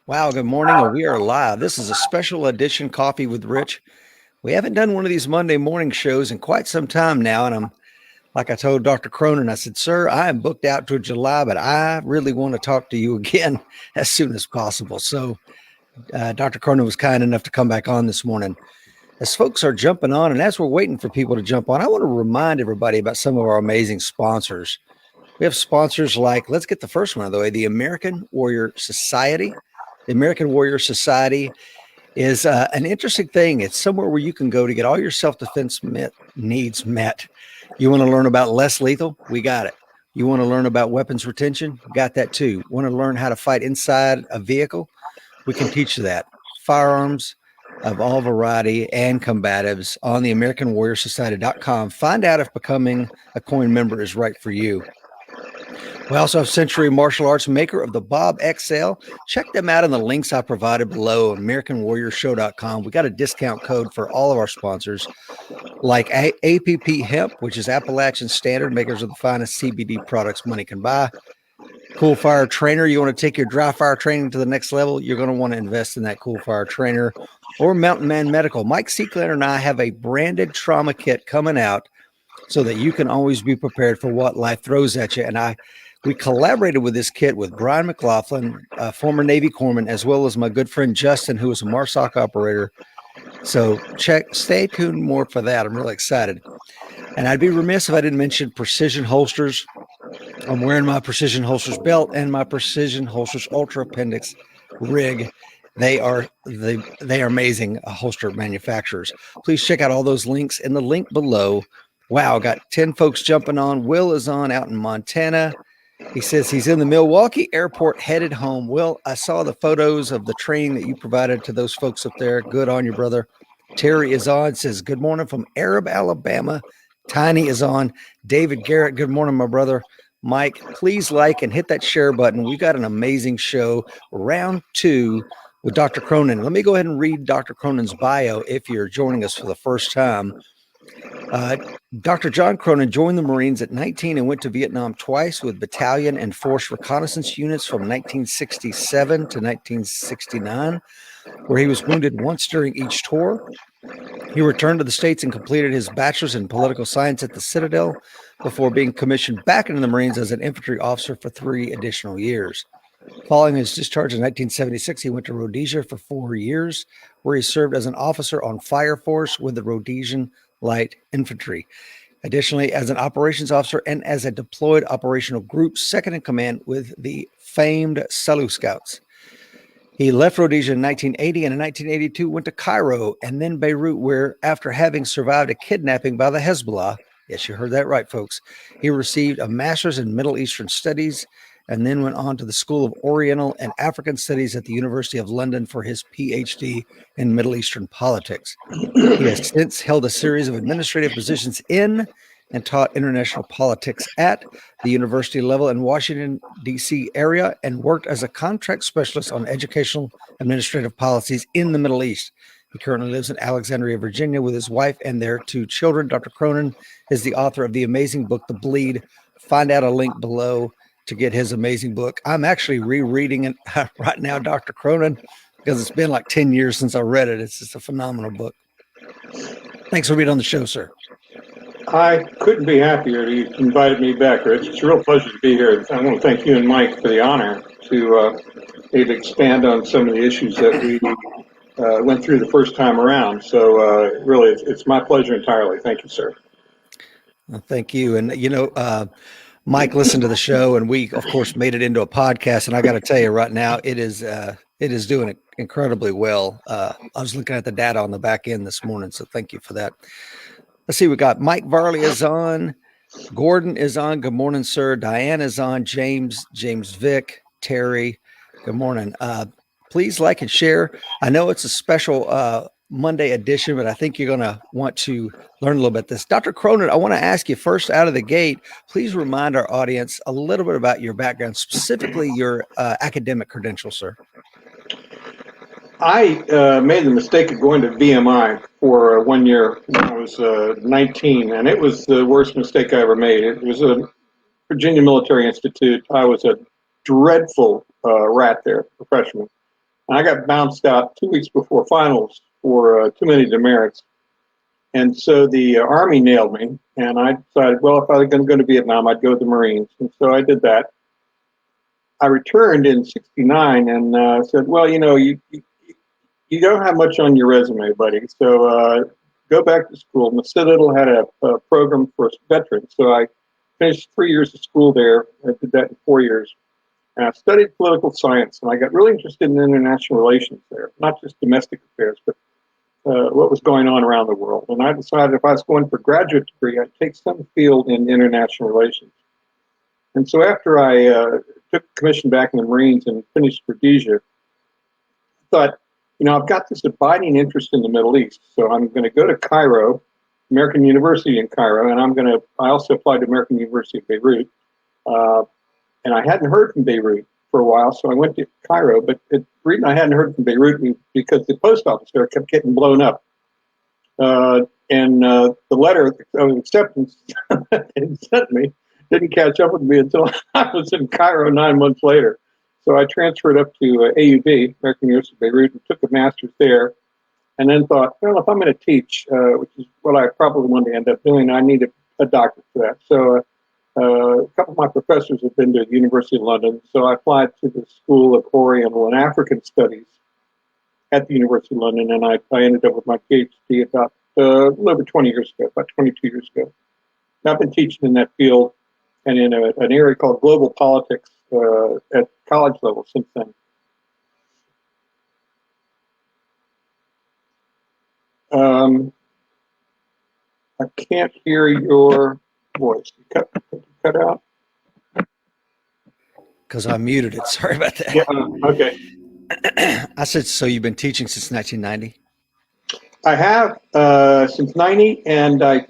Wow, good morning, and we are live. This is a special edition Coffee with Rich. We haven't done one of these Monday morning shows in quite some time now, and like I told Dr. Cronin, I said, sir, I am booked out to July, but I really want to talk to you again as soon as possible. So Dr. Cronin was kind enough to come back on this morning. As folks are jumping on, and as we're waiting for people to jump on, I want to remind everybody about some of our amazing sponsors. We have sponsors like, let's get the first one out of the way, the American Warrior Society. The American Warrior Society is an interesting thing. It's somewhere where you can go to get all your self-defense needs met. You want to learn about less lethal? We got it. You want to learn about weapons retention? Got that too. Want to learn how to fight inside a vehicle? We can teach you that. Firearms of all variety and combatives on the AmericanWarriorSociety.com. Find out if becoming a coin member is right for you. We also have Century Martial Arts, maker of the Bob XL. Check them out in the links I provided below, AmericanWarriorShow.com. We got a discount code for all of our sponsors, like APP Hemp, which is Appalachian Standard, makers of the finest CBD products money can buy. Cool Fire Trainer, you want to take your dry fire training to the next level, you're going to want to invest in that Cool Fire Trainer. Or Mountain Man Medical. Mike Seeklander and I have a branded trauma kit coming out so that you can always be prepared for what life throws at you. And we collaborated with this kit with Brian McLaughlin, a former Navy corpsman, as well as my good friend Justin, who is a MARSOC operator. So stay tuned more for that. I'm really excited. And I'd be remiss if I didn't mention Precision Holsters. I'm wearing my Precision Holsters belt and my Precision Holsters Ultra Appendix rig. They are amazing holster manufacturers. Please check out all those links in the link below. Wow, got 10 folks jumping on. Will is on out in Montana. He says he's in the Milwaukee airport headed home. Will, I saw the photos of the training that you provided to those folks up there. Good on you, brother. Terry is on, says, good morning from Arab, Alabama. Tiny is on. David Garrett, good morning, my brother. Mike, please like and hit that share button. We got an amazing show, round 2 with Dr. Cronin. Let me go ahead and read Dr. Cronin's bio if you're joining us for the first time. Dr. John Cronin joined the Marines at 19 and went to Vietnam twice with Battalion and Force Reconnaissance units from 1967 to 1969, where he was wounded once during each tour. He returned to the States and completed his bachelor's in political science at the Citadel before being commissioned back into the Marines as an infantry officer for 3 additional years. Following his discharge in 1976, he went to Rhodesia for 4 years, where he served as an officer on Fire Force with the Rhodesian Light Infantry. Additionally, as an operations officer and as a deployed operational group second in command with the famed Selous Scouts. He left Rhodesia in 1980 and in 1982 went to Cairo and then Beirut, where after having survived a kidnapping by the Hezbollah, yes, you heard that right, folks, he received a master's in Middle Eastern Studies and then went on to the School of Oriental and African Studies at the University of London for his PhD in Middle Eastern politics. He has since held a series of administrative positions in and taught international politics at the university level in Washington, D.C. area and worked as a contract specialist on educational administrative policies in the Middle East. He currently lives in Alexandria, Virginia with his wife and their 2 children. Dr. Cronin is the author of the amazing book, The Bleed. Find out a link below to get his amazing book. I'm actually rereading it right now, Dr. Cronin, because it's been like 10 years since I read it. It's just a phenomenal book. Thanks for being on the show, sir. I couldn't be happier that you invited me back, Rich. It's a real pleasure to be here. I want to thank you and Mike for the honor to expand on some of the issues that we went through the first time around. So really, it's my pleasure entirely. Thank you, sir. Well, thank you. And, Mike listened to the show, and we, of course, made it into a podcast. And I got to tell you right now, it is doing incredibly well. I was looking at the data on the back end this morning, so thank you for that. Let's see, we got Mike Varley is on, Gordon is on. Good morning, sir. Diane is on. James Vick, Terry. Good morning. Please like and share. I know it's a special Monday edition, but I think you're going to want to learn a little bit this. Dr. Cronin, I want to ask you first out of the gate, please remind our audience a little bit about your background, specifically your academic credentials, sir. I made the mistake of going to VMI for 1 year when I was 19, and it was the worst mistake I ever made. It was a Virginia Military Institute. I was a dreadful rat there, a freshman. And I got bounced out 2 weeks before finals for too many demerits. And so the Army nailed me, and I decided, well, if I was going to go to Vietnam, I'd go with the Marines. And so I did that. I returned in '69 and said, well, you know, you don't have much on your resume, buddy. So go back to school. And the Citadel had a program for veterans. So I finished 3 years of school there. I did that in 4 years. And I studied political science, and I got really interested in international relations there, not just domestic affairs, but what was going on around the world. And I decided if I was going for a graduate degree, I'd take some field in international relations. And so after I took commission back in the Marines and finished Rhodesia, I thought, you know, I've got this abiding interest in the Middle East. So I'm going to go to Cairo, American University in Cairo, and I also applied to American University of Beirut. And I hadn't heard from Beirut for a while, so I went to Cairo. But the reason I hadn't heard from Beirut was because the post office there kept getting blown up. And the letter of acceptance that they sent me didn't catch up with me until I was in Cairo 9 months later. So I transferred up to AUB, American University of Beirut, and took a master's there. And then thought, well, if I'm going to teach, which is what I probably want to end up doing, I need a doctorate for that. So a couple of my professors have been to the University of London, so I applied to the School of Oriental and African Studies at the University of London, and I ended up with my PhD about a little over 20 years ago, about 22 years ago. And I've been teaching in that field and in an area called global politics at college level since then. I can't hear your voice. You cut out? Because I muted it. Sorry about that. Yeah, okay. I said, so you've been teaching since 1990? I have since '90, and I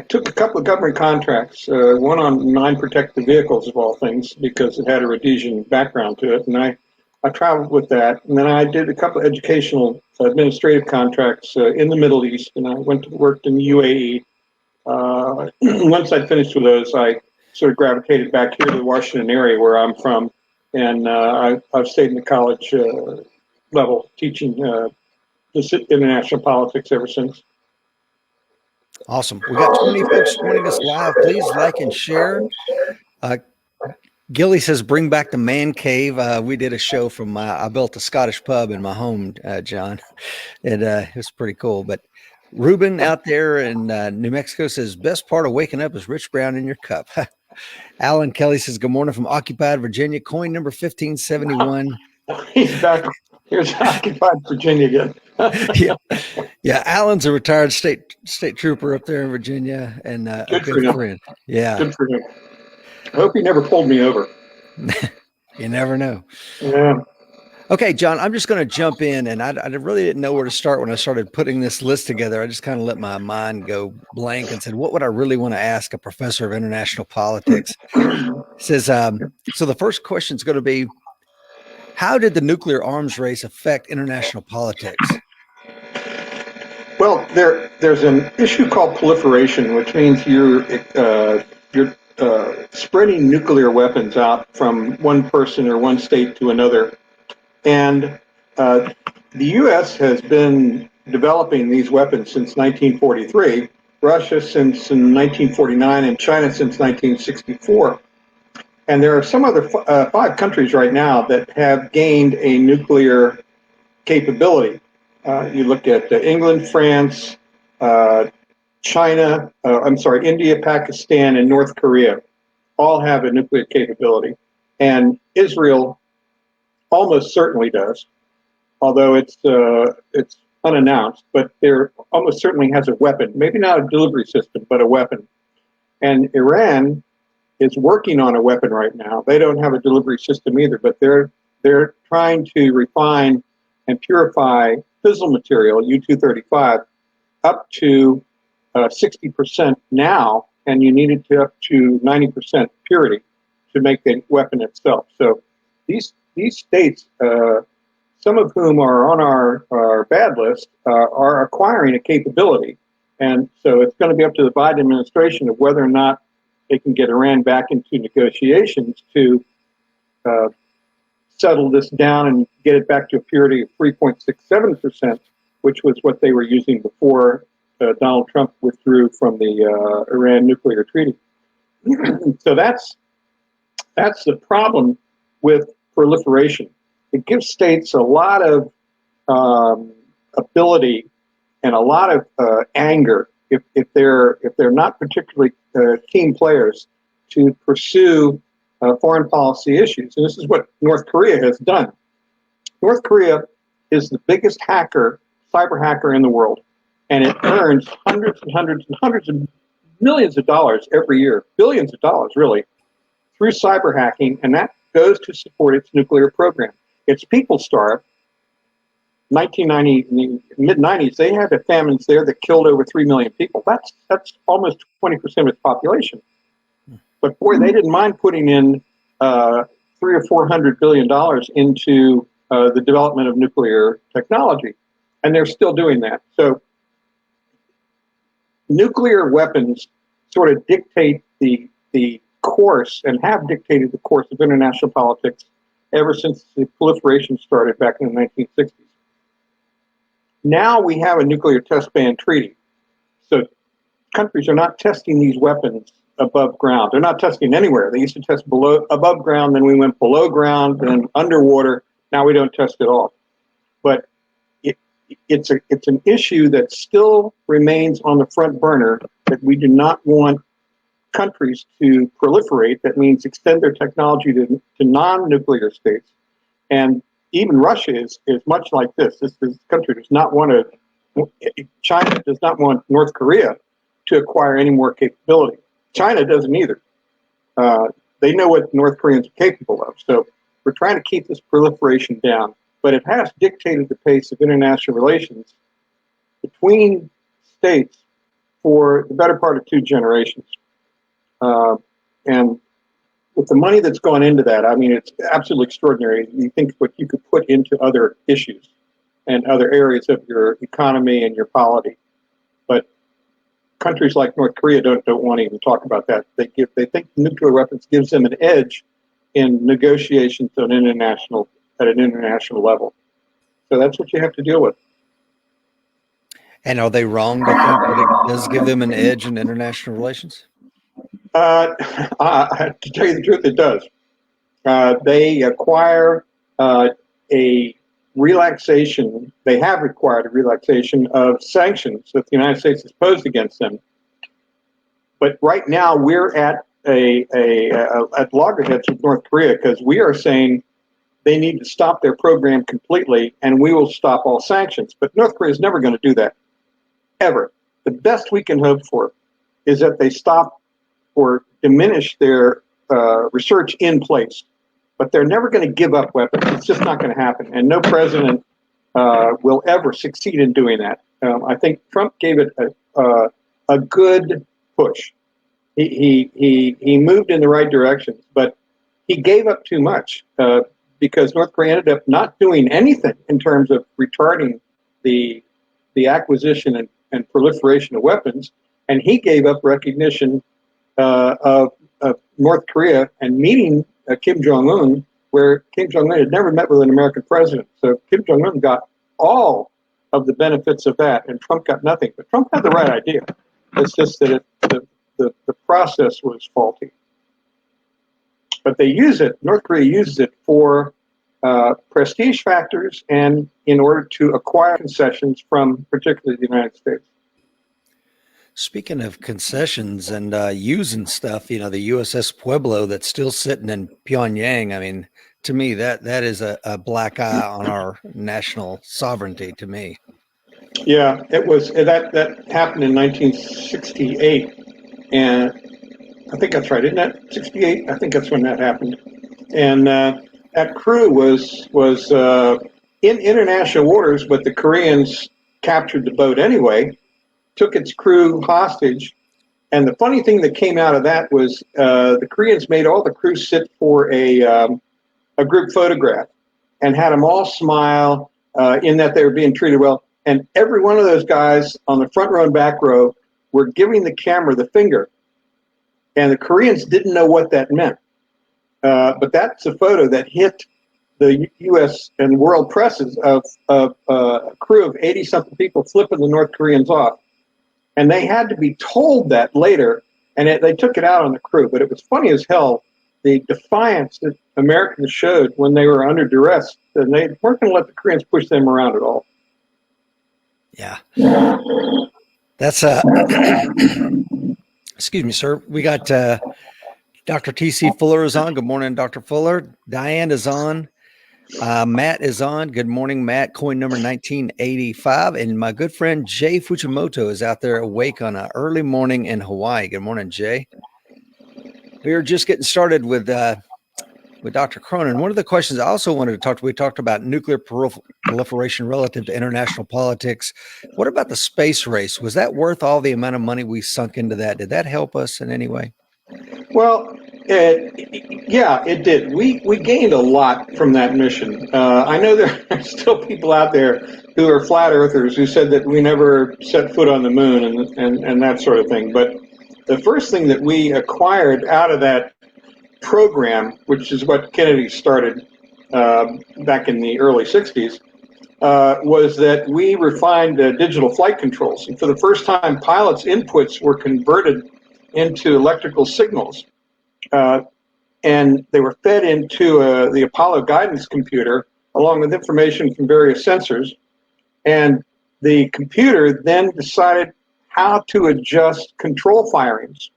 took a couple of government contracts, one on non-protected vehicles of all things, because it had a Rhodesian background to it, and I traveled with that. And then I did a couple of educational administrative contracts in the Middle East, and I worked in the UAE. Once I finished with those, I sort of gravitated back here to the Washington area where I'm from, and I've stayed in the college level teaching international politics ever since. Awesome. We got 20 folks joining us live. Please like and share. Gilly says, bring back the man cave. We did a show from I built a Scottish pub in my home, John, and it was pretty cool. But Ruben out there in New Mexico says, best part of waking up is Rich Brown in your cup. Alan Kelly says, good morning from occupied Virginia, coin number 1571. He's back. Here's occupied Virginia again. Yeah. Alan's a retired state trooper up there in Virginia, and a good friend. Yeah. Good for him. I hope he never pulled me over. You never know. Yeah. Okay, John, I'm just going to jump in, and I really didn't know where to start when I started putting this list together. I just kind of let my mind go blank and said, what would I really want to ask a professor of international politics? It says, so the first question is going to be, how did the nuclear arms race affect international politics? Well, there's an issue called proliferation, which means you're spreading nuclear weapons out from one person or one state to another. And the U.S. has been developing these weapons since 1943, Russia since 1949, and China since 1964. And there are some other 5 countries right now that have gained a nuclear capability. You look at England, France, China, India, Pakistan, and North Korea all have a nuclear capability. And Israel almost certainly does, although it's unannounced, but there almost certainly has a weapon, maybe not a delivery system, but a weapon. And Iran is working on a weapon right now. They don't have a delivery system either, but they're trying to refine and purify fissile material, U-235, up to 60% now, and you need it to up to 90% purity to make the weapon itself. So these states, some of whom are on our bad list, are acquiring a capability. And so it's going to be up to the Biden administration of whether or not they can get Iran back into negotiations to settle this down and get it back to a purity of 3.67%, which was what they were using before Donald Trump withdrew from the Iran nuclear treaty. So that's the problem with proliferation. It gives states a lot of ability and a lot of anger if they're not particularly keen players to pursue foreign policy issues. And this is what North Korea has done. North Korea is the biggest cyber hacker in the world, and it earns hundreds and hundreds and hundreds of millions of dollars every year, billions of dollars really, through cyber hacking, and that goes to support its nuclear program. It's people starved. 1990, mid-90s, they had famines there that killed over 3 million people. That's almost 20% of its population. But boy, they didn't mind putting in $300 or $400 billion into the development of nuclear technology, and they're still doing that. So nuclear weapons sort of dictate the course and have dictated the course of international politics ever since the proliferation started back in the 1960s. Now we have a nuclear test ban treaty. So countries are not testing these weapons above ground. They're not testing anywhere. They used to test above ground, then we went below ground, then underwater. Now we don't test at all. But it's an issue that still remains on the front burner, that we do not want countries to proliferate. That means extend their technology to non-nuclear states. And even Russia is much like this. This country does not want China does not want North Korea to acquire any more capability. China doesn't either. They know what North Koreans are capable of. So we're trying to keep this proliferation down. But it has dictated the pace of international relations between states for the better part of 2 generations. And with the money that's gone into that, I mean, it's absolutely extraordinary. You think what you could put into other issues and other areas of your economy and your polity. But countries like North Korea don't want to even talk about that. They think nuclear weapons gives them an edge in negotiations at an international level. So that's what you have to deal with. And are they wrong to think that it does give them an edge in international relations? To tell you the truth, it does. They acquire a relaxation. They have required a relaxation of sanctions that the United States has posed against them. But right now, we're at loggerheads with North Korea, because we are saying they need to stop their program completely, and we will stop all sanctions. But North Korea is never going to do that, ever. The best we can hope for is that they stop or diminish their research in place. But they're never going to give up weapons. It's just not going to happen. And no president will ever succeed in doing that. I think Trump gave it a good push. He moved in the right directions, but he gave up too much because North Korea ended up not doing anything in terms of retarding the acquisition and proliferation of weapons. And he gave up recognition of North Korea and meeting Kim Jong-un, where Kim Jong-un had never met with an American president. So Kim Jong-un got all of the benefits of that, and Trump got nothing. But Trump had the right idea. It's just that the process was faulty. But they use it, North Korea uses it for prestige factors and in order to acquire concessions from particularly the United States. Speaking of concessions and using stuff, the USS Pueblo that's still sitting in Pyongyang, I mean, to me, that is a black eye on our national sovereignty, to me. Yeah, it was that happened in 1968, and I think that's right, isn't that 68? I think that's when that happened. And that crew was in international waters, but the Koreans captured the boat anyway, took its crew hostage. And the funny thing that came out of that was the Koreans made all the crew sit for a group photograph and had them all smile in that they were being treated well. And every one of those guys on the front row and back row were giving the camera the finger. And the Koreans didn't know what that meant. But that's a photo that hit the U.S. and world presses of a crew of 80-something people flipping the North Koreans off. And they had to be told that later, and they took it out on the crew. But it was funny as hell, the defiance that Americans showed when they were under duress, and they weren't going to let the Koreans push them around at all. Yeah. That's excuse me, sir. We got Dr. T.C. Fuller is on. Good morning, Dr. Fuller. Diane is on. Matt is on. Good morning, Matt. Coin number 1985. And my good friend Jay Fujimoto is out there awake on an early morning in Hawaii. Good morning, Jay. We are just getting started with Dr. Cronin. One of the questions I also wanted to talk to, we talked about nuclear proliferation relative to international politics. What about the space race? Was that worth all the amount of money we sunk into that? Did that help us in any way? Well, yeah, it did. We gained a lot from that mission. I know there are still people out there who are flat earthers who said that we never set foot on the moon and that sort of thing. But the first thing that we acquired out of that program, which is what Kennedy started back in the early 60s, was that we refined digital flight controls. And for the first time, pilots' inputs were converted into electrical signals, and they were fed into the Apollo guidance computer along with information from various sensors, and the computer then decided how to adjust control firings.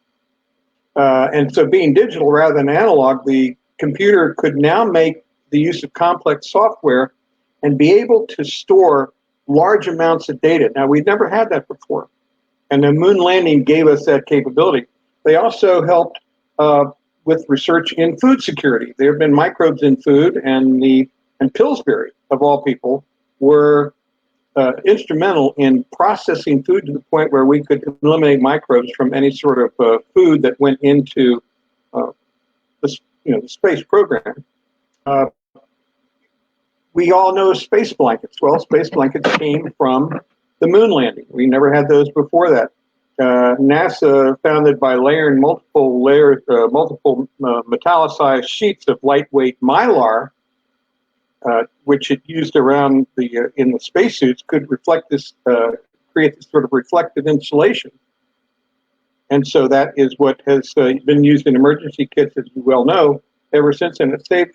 And so being digital rather than analog, the computer could now make the use of complex software and be able to store large amounts of data. Now, we'd never had that before. And the moon landing gave us that capability. They also helped with research in food security. There have been microbes in food, and Pillsbury, of all people, were instrumental in processing food to the point where we could eliminate microbes from any sort of food that went into the space program. We all know space blankets. Well, space blankets came from the moon landing. We never had those before that. NASA found that by layering multiple metallicized sheets of lightweight mylar, which it used around in the spacesuits, could reflect this, create this sort of reflective insulation. And so that is what has been used in emergency kits, as you well know, ever since. And it saved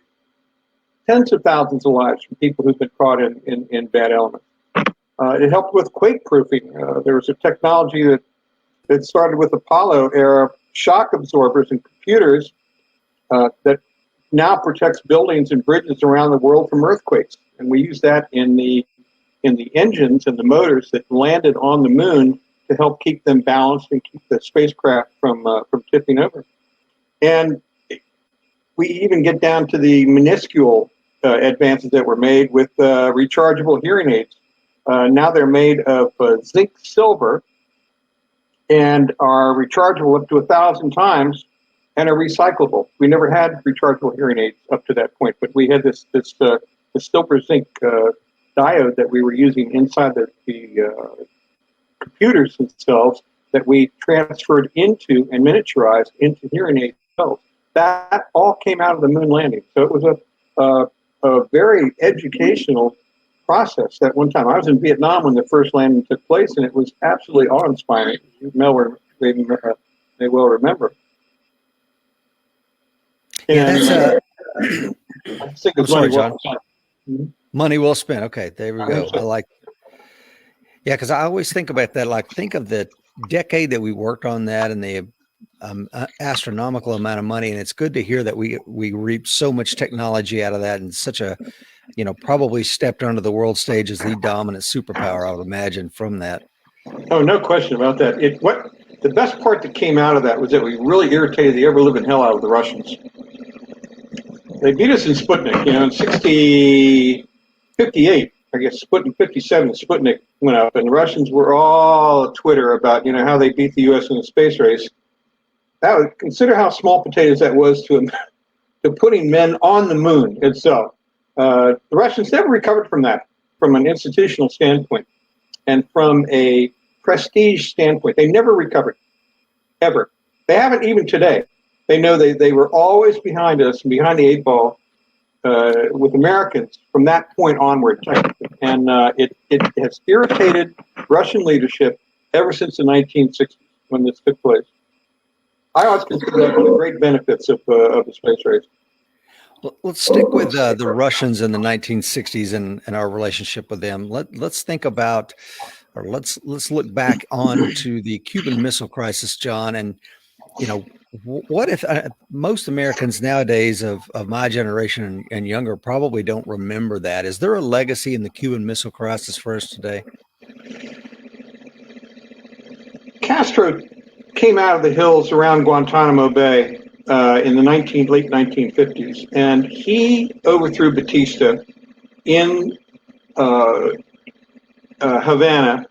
tens of thousands of lives from people who've been caught in bad elements. It helped with quake proofing. There was a technology that started with Apollo era shock absorbers and computers that now protects buildings and bridges around the world from earthquakes. And we use that in the engines and the motors that landed on the moon to help keep them balanced and keep the spacecraft from tipping over. And we even get down to the minuscule advances that were made with rechargeable hearing aids. Now they're made of zinc silver and are rechargeable up to 1,000 times and are recyclable. We never had rechargeable hearing aids up to that point, but we had this silver zinc diode that we were using inside the computers themselves that we transferred into and miniaturized into hearing aids themselves. That all came out of the moon landing. So it was a very educational process at one time. I was in Vietnam when the first landing took place, and it was absolutely awe-inspiring. You may well remember. Yeah, that's I'm sorry, John. Money well spent. Okay, there we go. I like. Yeah, because I always think about that. Like, think of the decade that we worked on that and the astronomical amount of money. And it's good to hear that we reaped so much technology out of that, and such a, probably stepped onto the world stage as the dominant superpower, I would imagine, from that. Oh, no question about that. The best part that came out of that was that we really irritated the ever-living hell out of the Russians. They beat us in Sputnik, in 58, I guess, Sputnik 57, Sputnik went up, and the Russians were all Twitter about, how they beat the U.S. in the space race. Consider how small potatoes that was to putting men on the moon itself. The Russians never recovered from that, from an institutional standpoint, and from a prestige standpoint. They never recovered, ever. They haven't even today. They know they were always behind us and behind the 8 ball, with Americans from that point onward, and it has irritated Russian leadership ever since the 1960s when this took place. I always consider that one of the great benefits of the space race. Let's stick with the Russians in the 1960s and our relationship with them. Let's think about, or let's look back on to the Cuban Missile Crisis, John. And what if most Americans nowadays of my generation and younger probably don't remember that? Is there a legacy in the Cuban Missile Crisis for us today? Castro came out of the hills around Guantanamo Bay in the late 1950s, and he overthrew Batista in Havana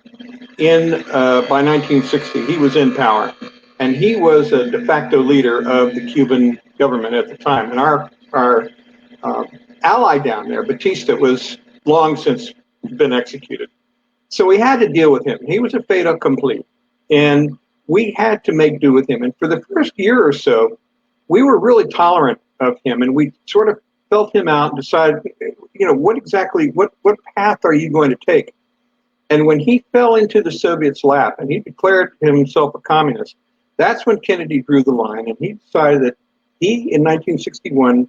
by 1960. He was in power, and he was a de facto leader of the Cuban government at the time. And our ally down there, Batista, was long since been executed. So we had to deal with him. He was a fait accompli, and we had to make do with him. And for the first year or so, we were really tolerant of him, and we sort of felt him out and decided, what path are you going to take? And when he fell into the Soviets' lap and he declared himself a communist, that's when Kennedy drew the line, and he decided that he, in 1961,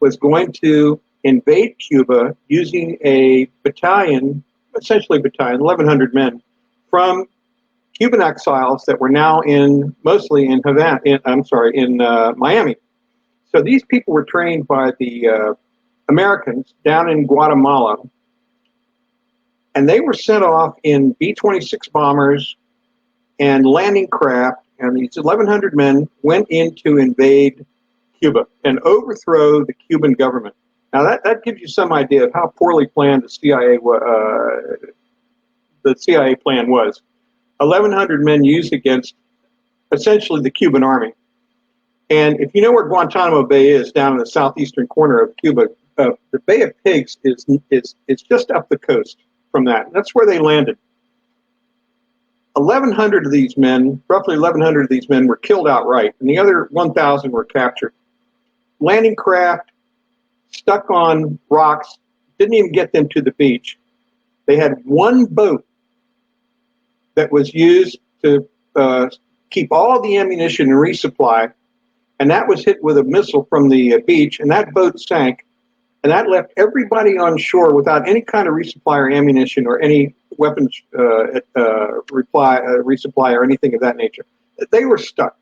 was going to invade Cuba using a battalion, 1,100 men, from Cuban exiles that were now mostly in Miami. So these people were trained by the Americans down in Guatemala, and they were sent off in B-26 bombers and landing craft, and these 1,100 men went in to invade Cuba and overthrow the Cuban government. Now that gives you some idea of how poorly planned the CIA plan was. 1,100 men used against essentially the Cuban army. And if you know where Guantanamo Bay is, down in the southeastern corner of Cuba, the Bay of Pigs is just up the coast from that. And that's where they landed. 1,100 of these men, roughly 1,100 of these men, were killed outright, and the other 1,000 were captured. Landing craft stuck on rocks, didn't even get them to the beach. They had one boat that was used to keep all of the ammunition and resupply, and that was hit with a missile from the beach, and that boat sank, and that left everybody on shore without any kind of resupply or ammunition or any weapons resupply or anything of that nature. They were stuck.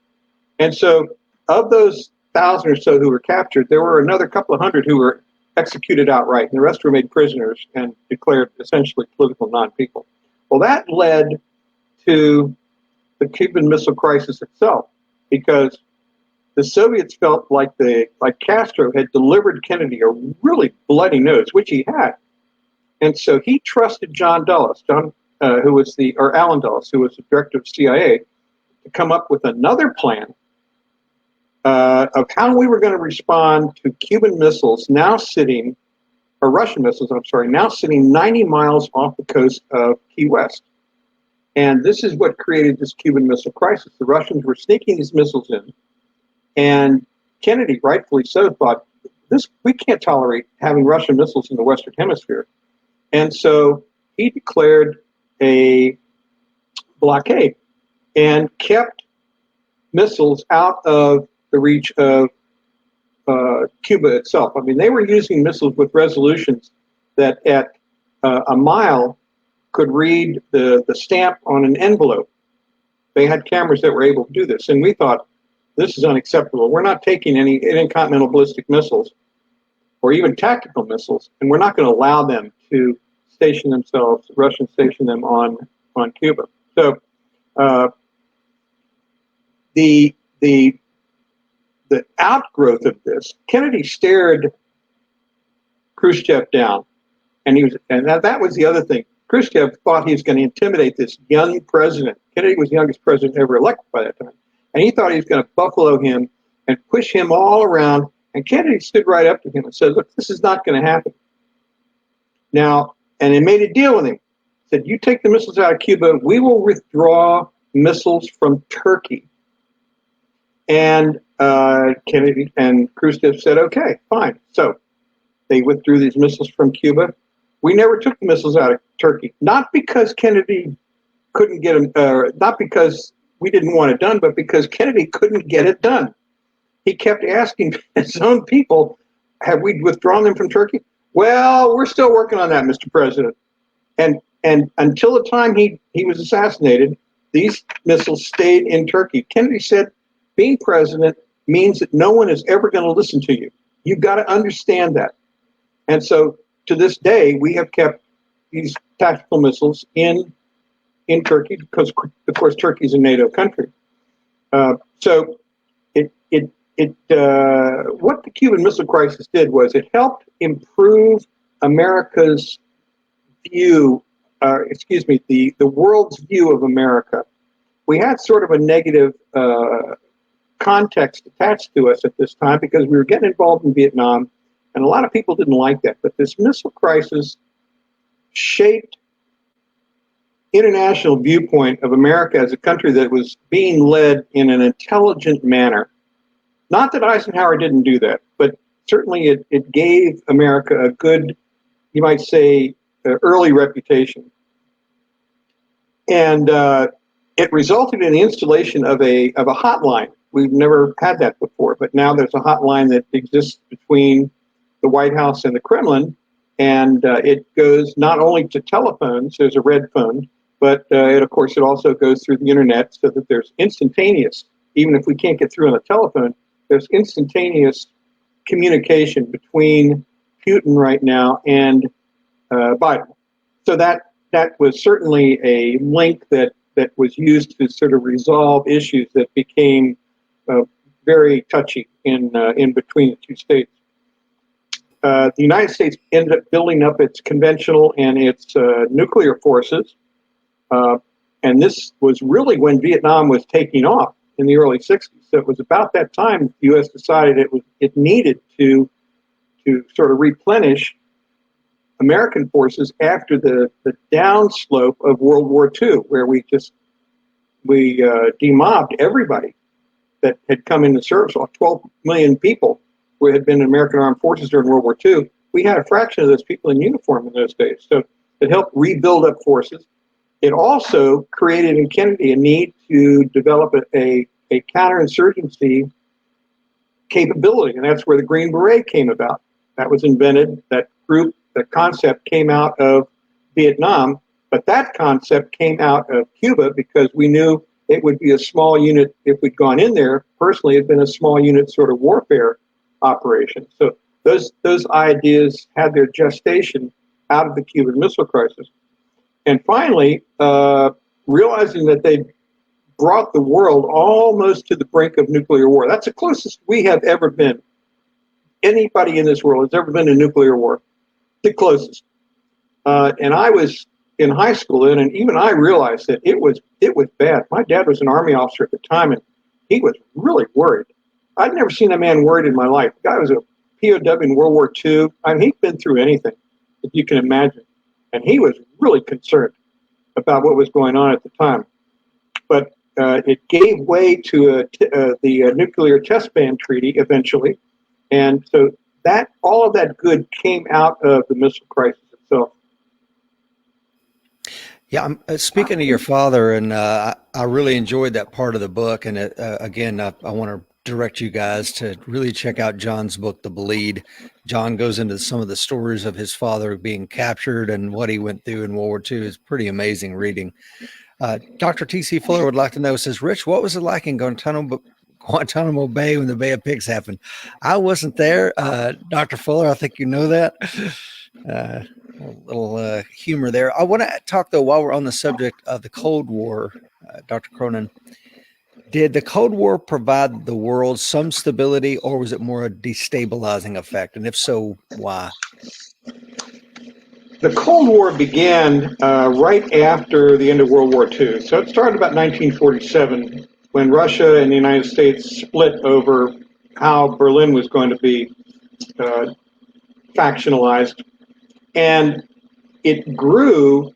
And so of those 1,000 or so who were captured, there were another couple of hundred who were executed outright, and the rest were made prisoners and declared essentially political non-people. Well, that led to the Cuban Missile Crisis itself, because the Soviets felt like Castro had delivered Kennedy a really bloody nose, which he had. And so he trusted Alan Dulles, who was the director of CIA, to come up with another plan of how we were going to respond to Russian missiles, now sitting 90 miles off the coast of Key West. And this is what created this Cuban Missile Crisis. The Russians were sneaking these missiles in, and Kennedy, rightfully so, thought, we can't tolerate having Russian missiles in the Western Hemisphere. And so he declared a blockade and kept missiles out of the reach of Cuba itself. I mean, they were using missiles with resolutions that at a mile could read the stamp on an envelope. They had cameras that were able to do this. And we thought, this is unacceptable. We're not taking any intercontinental ballistic missiles or even tactical missiles, and we're not going to allow them to station them on Cuba. So the outgrowth of this, Kennedy stared Khrushchev down, and that was the other thing. Khrushchev thought he was going to intimidate this young president. Kennedy was the youngest president ever elected by that time. And he thought he was going to buffalo him and push him all around. And Kennedy stood right up to him and said, look, this is not going to happen. Now, and he made a deal with him. Said, you take the missiles out of Cuba, we will withdraw missiles from Turkey. And Kennedy and Khrushchev said, okay, fine. So they withdrew these missiles from Cuba. We never took the missiles out of Turkey, not because Kennedy couldn't get them, not because we didn't want it done, but because Kennedy couldn't get it done. He kept asking his own people, have we withdrawn them from Turkey? Well, we're still working on that, Mr. President. And until the time he was assassinated, these missiles stayed in Turkey. Kennedy said, being president means that no one is ever going to listen to you. You've got to understand that. And so to this day, we have kept these tactical missiles in Turkey because, of course, Turkey is a NATO country. So what the Cuban Missile Crisis did was it helped improve America's view, the world's view of America. We had sort of a negative context attached to us at this time because we were getting involved in Vietnam, and a lot of people didn't like that. But this missile crisis shaped international viewpoint of America as a country that was being led in an intelligent manner. Not that Eisenhower didn't do that, but certainly it gave America a good, you might say, early reputation. And it resulted in the installation of a hotline. We've never had that before, but now there's a hotline that exists between the White House and the Kremlin, and it goes not only to telephones, there's a red phone, but of course it also goes through the internet so that there's instantaneous, even if we can't get through on the telephone, there's instantaneous communication between Putin right now and Biden. So that was certainly a link that was used to sort of resolve issues that became very touchy in between the two states. The United States ended up building up its conventional and its nuclear forces, and this was really when Vietnam was taking off in the early 60s. So it was about that time the U.S. decided it needed to sort of replenish American forces after the downslope of World War II, where we demobbed everybody that had come into service. 12 million people who had been in American Armed Forces during World War II. We had a fraction of those people in uniform in those days. So it helped rebuild up forces. It also created in Kennedy a need to develop a counterinsurgency capability, and that's where the Green Beret came about. That was invented, that concept came out of Vietnam, but that concept came out of Cuba because we knew it would be a small unit. If we'd gone in there, personally, it'd been a small unit sort of warfare operation. So those ideas had their gestation out of the Cuban Missile Crisis. And finally, realizing that they brought the world almost to the brink of nuclear war. That's the closest we have ever been. Anybody in this world has ever been in nuclear war. The closest. And I was in high school then, and even I realized that it was bad. My dad was an Army officer at the time, and he was really worried. I'd never seen a man worried in my life. The guy was a POW in World War II. I mean, he'd been through anything that you can imagine. And he was really concerned about what was going on at the time. But it gave way to the nuclear test ban treaty eventually. And so all of that good came out of the missile crisis itself. Yeah, I'm speaking of your father, and I really enjoyed that part of the book. And again, I want to direct you guys to really check out John's book, The Bleed. John goes into some of the stories of his father being captured and what he went through in World War II. It's pretty amazing reading. Dr. T.C. Fuller would like to know, says, Rich, what was it like in Guantanamo Bay when the Bay of Pigs happened? I wasn't there. Dr. Fuller, I think you know that. A little humor there. I want to talk, though, while we're on the subject of the Cold War, Dr. Cronin. Did the Cold War provide the world some stability, or was it more a destabilizing effect? And if so, why? The Cold War began right after the end of World War II. So it started about 1947 when Russia and the United States split over how Berlin was going to be factionalized. And it grew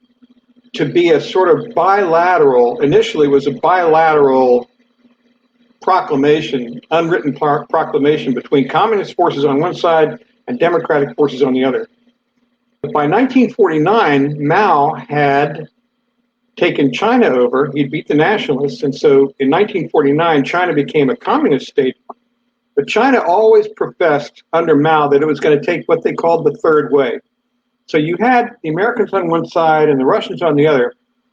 to be a sort of bilateral, initially was a bilateral proclamation, unwritten proclamation between communist forces on one side and democratic forces on the other. But by 1949, Mao had taken China over. He'd beat the nationalists, and so in 1949, China became a communist state. But China always professed under Mao that it was going to take what they called the third way. So you had the Americans on one side and the Russians on the other,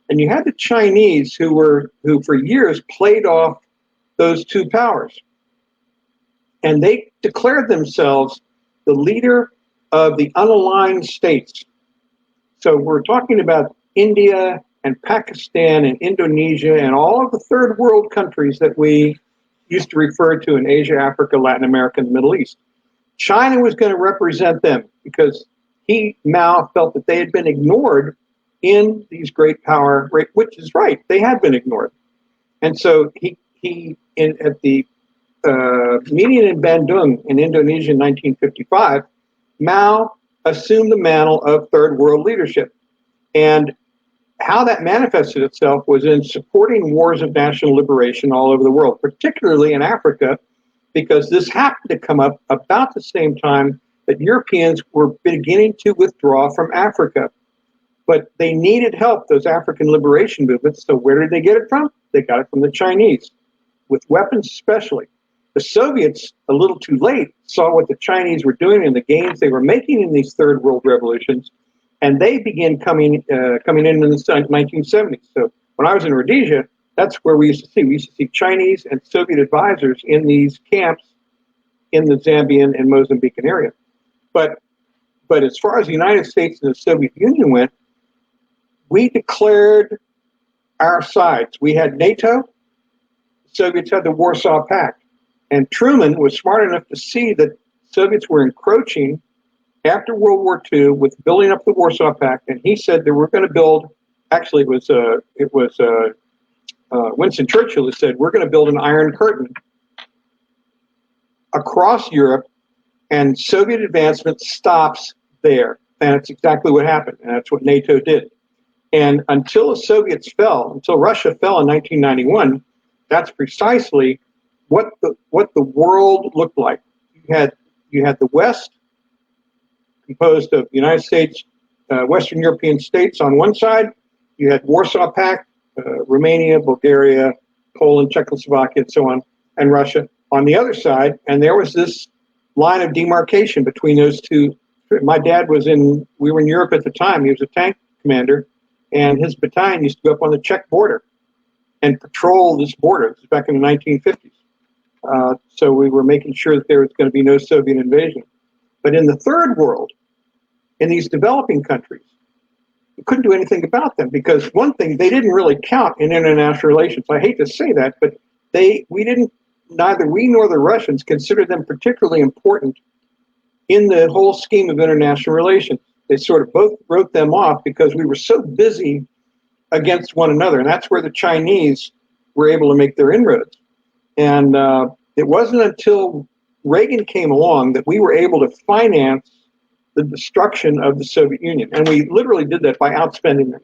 and you had the Chinese who for years played off those two powers. And they declared themselves the leader of the unaligned states. So we're talking about India and Pakistan and Indonesia and all of the third world countries that we used to refer to in Asia, Africa, Latin America, and the Middle East. China was going to represent them because Mao felt that they had been ignored in these great power, which is right, they had been ignored. And so at the meeting in Bandung in Indonesia in 1955, Mao assumed the mantle of third world leadership. And how that manifested itself was in supporting wars of national liberation all over the world, particularly in Africa, because this happened to come up about the same time that Europeans were beginning to withdraw from Africa. But they needed help, those African liberation movements. So where did they get it from? They got it from the Chinese, with weapons especially. The Soviets, a little too late, saw what the Chinese were doing and the gains they were making in these third world revolutions, and they began coming in the 1970s. So when I was in Rhodesia, that's where we used to see Chinese and Soviet advisors in these camps in the Zambian and Mozambican area. But as far as the United States and the Soviet Union went, we declared our sides. We had NATO, the Soviets had the Warsaw Pact, and Truman was smart enough to see that Soviets were encroaching after World War II with building up the Warsaw Pact, and he said that we're going to build. Actually, it was Winston Churchill who said we're going to build an Iron Curtain across Europe, and Soviet advancement stops there. And that's exactly what happened, and that's what NATO did. And until the Soviets fell, until Russia fell in 1991, that's precisely what the world looked like. You had the West, composed of the United States, Western European states on one side. You had Warsaw Pact, Romania, Bulgaria, Poland, Czechoslovakia, and so on, and Russia on the other side. And there was this line of demarcation between those two. My dad we were in Europe at the time. He was a tank commander, and his battalion used to go up on the Czech border and patrol this border. This was back in the 1950s. So we were making sure that there was going to be no Soviet invasion. But in the third world, in these developing countries, we couldn't do anything about them because one thing, they didn't really count in international relations. I hate to say that, but neither we nor the Russians considered them particularly important in the whole scheme of international relations. They sort of both wrote them off because we were so busy against one another. And that's where the Chinese were able to make their inroads. And it wasn't until Reagan came along that we were able to finance the destruction of the Soviet Union. And we literally did that by outspending them.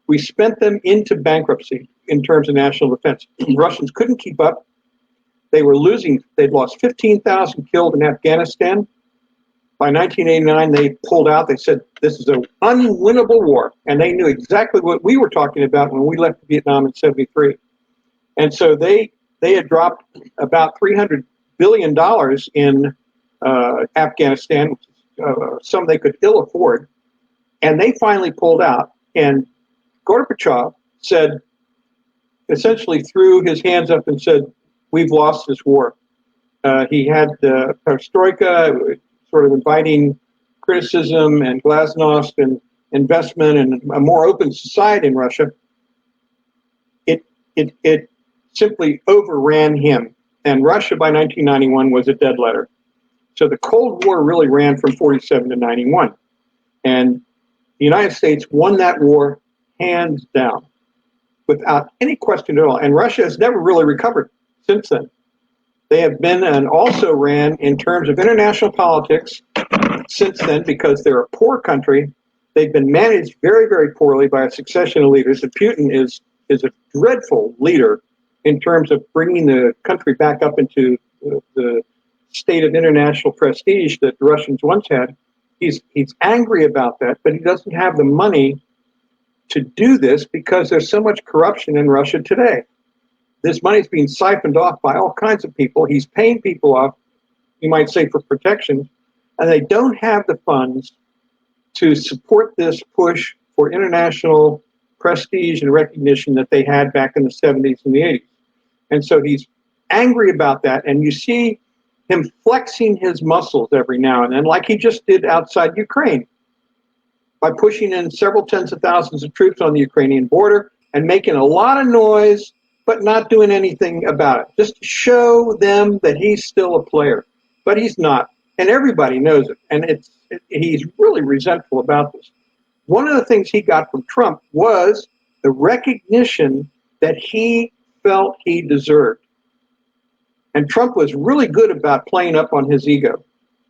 We spent them into bankruptcy in terms of national defense. The Russians couldn't keep up. They were losing. They'd lost 15,000 killed in Afghanistan. By 1989, they pulled out. They said, this is an unwinnable war. And they knew exactly what we were talking about when we left Vietnam in 73. And so they had dropped about $300 billion in Afghanistan, some they could ill afford. And they finally pulled out. And Gorbachev said, essentially threw his hands up and said, we've lost this war. He had perestroika, sort of inviting criticism and glasnost and investment and a more open society in Russia. It simply overran him. And Russia by 1991 was a dead letter. So the Cold War really ran from 47 to 91. And the United States won that war hands down without any question at all. And Russia has never really recovered since then. They have been and also ran in terms of international politics since then because they're a poor country. They've been managed very, very poorly by a succession of leaders. And Putin is a dreadful leader in terms of bringing the country back up into the state of international prestige that the Russians once had. He's angry about that, but he doesn't have the money to do this because there's so much corruption in Russia today. This money's being siphoned off by all kinds of people. He's paying people off, you might say, for protection, and they don't have the funds to support this push for international prestige and recognition that they had back in the 70s and the 80s. And so he's angry about that, and you see him flexing his muscles every now and then, like he just did outside Ukraine, by pushing in several tens of thousands of troops on the Ukrainian border and making a lot of noise, but not doing anything about it, just to show them that he's still a player. But he's not, and everybody knows it, and he's really resentful about this. One of the things he got from Trump was the recognition that he felt he deserved. And Trump was really good about playing up on his ego.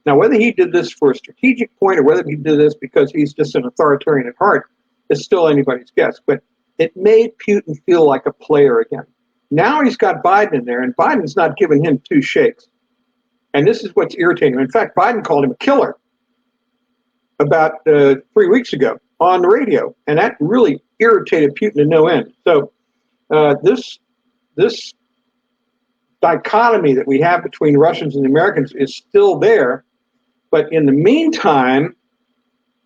Now, whether he did this for a strategic point or whether he did this because he's just an authoritarian at heart is still anybody's guess. But it made Putin feel like a player again. Now he's got Biden in there, and Biden's not giving him two shakes. And this is what's irritating him. In fact, Biden called him a killer about 3 weeks ago on the radio, and that really irritated Putin to no end. So this dichotomy that we have between Russians and Americans is still there. But in the meantime,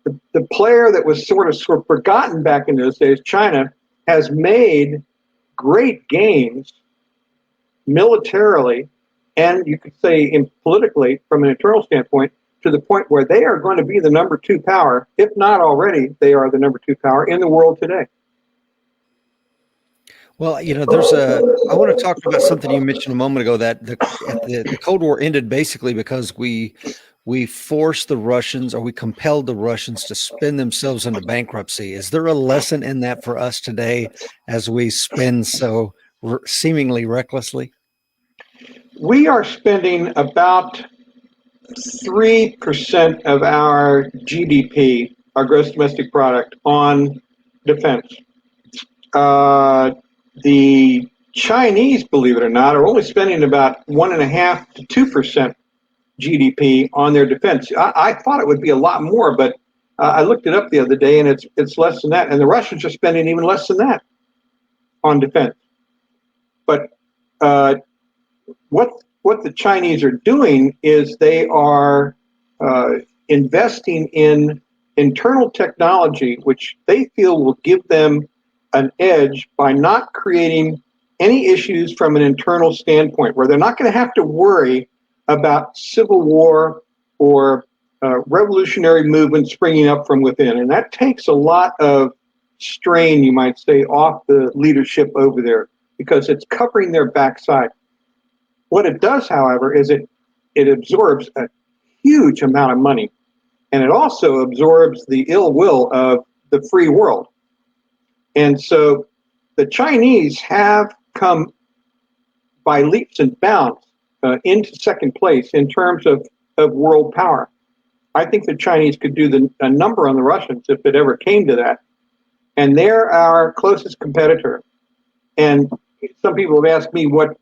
the player that was sort of forgotten back in those days, China, has made great gains militarily and you could say politically from an internal standpoint to the point where they are going to be the number 2 power. If not already, they are the number 2 power in the world today. Well, I want to talk about something you mentioned a moment ago, that the Cold War ended basically because we forced the Russians, or we compelled the Russians to spend themselves into bankruptcy. Is there a lesson in that for us today as we spend so seemingly recklessly? We are spending about 3% of our GDP, our gross domestic product, on defense. The Chinese, believe it or not, are only spending about 1.5% to 2% GDP on their defense. I thought it would be a lot more, but I looked it up the other day, and it's less than that. And the Russians are spending even less than that on defense. But what the Chinese are doing is they are investing in internal technology, which they feel will give them an edge by not creating any issues from an internal standpoint, where they're not going to have to worry about civil war or revolutionary movements springing up from within. And that takes a lot of strain, you might say, off the leadership over there, because it's covering their backside. What it does, however, is it absorbs a huge amount of money, and it also absorbs the ill will of the free world. And so the Chinese have come by leaps and bounds into second place in terms of world power. I think the Chinese could do a number on the Russians if it ever came to that. And they're our closest competitor. And some people have asked me what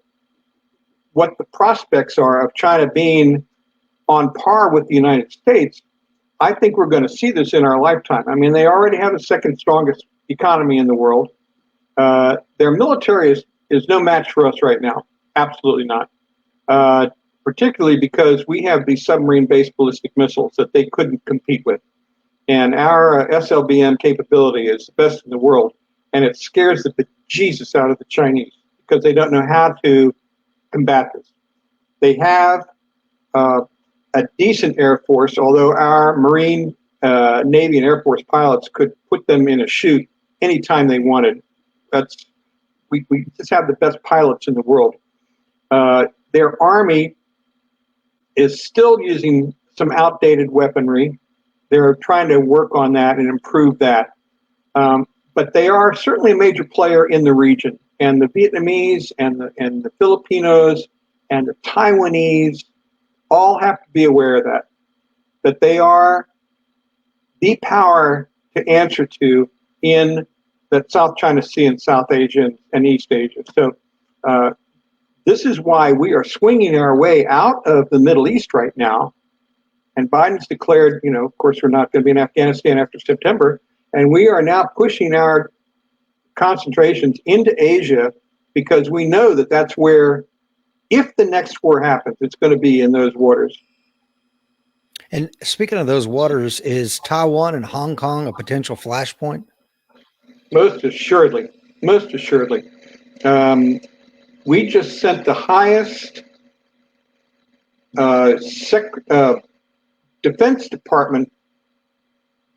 the prospects are of China being on par with the United States. I think we're going to see this in our lifetime. I mean, they already have the second strongest economy in the world. Their military is no match for us right now. Absolutely not. Particularly because we have these submarine-based ballistic missiles that they couldn't compete with. And our SLBM capability is the best in the world. And it scares the bejesus out of the Chinese because they don't know how to combat this. They have a decent Air Force, although our Marine, Navy, and Air Force pilots could put them in a chute anytime they wanted. We just have the best pilots in the world. Their Army is still using some outdated weaponry. They're trying to work on that and improve that. But they are certainly a major player in the region. And the Vietnamese and the Filipinos and the Taiwanese all have to be aware of that they are the power to answer to in the South China Sea and South Asia and East Asia. So This is why we are swinging our way out of the Middle East right now. And Biden's declared, of course, we're not going to be in Afghanistan after September. And we are now pushing our concentrations into Asia because we know that that's where, if the next war happens, it's going to be in those waters. And speaking of those waters, is Taiwan and Hong Kong a potential flashpoint? Most assuredly. Most assuredly. We just sent the highest Defense Department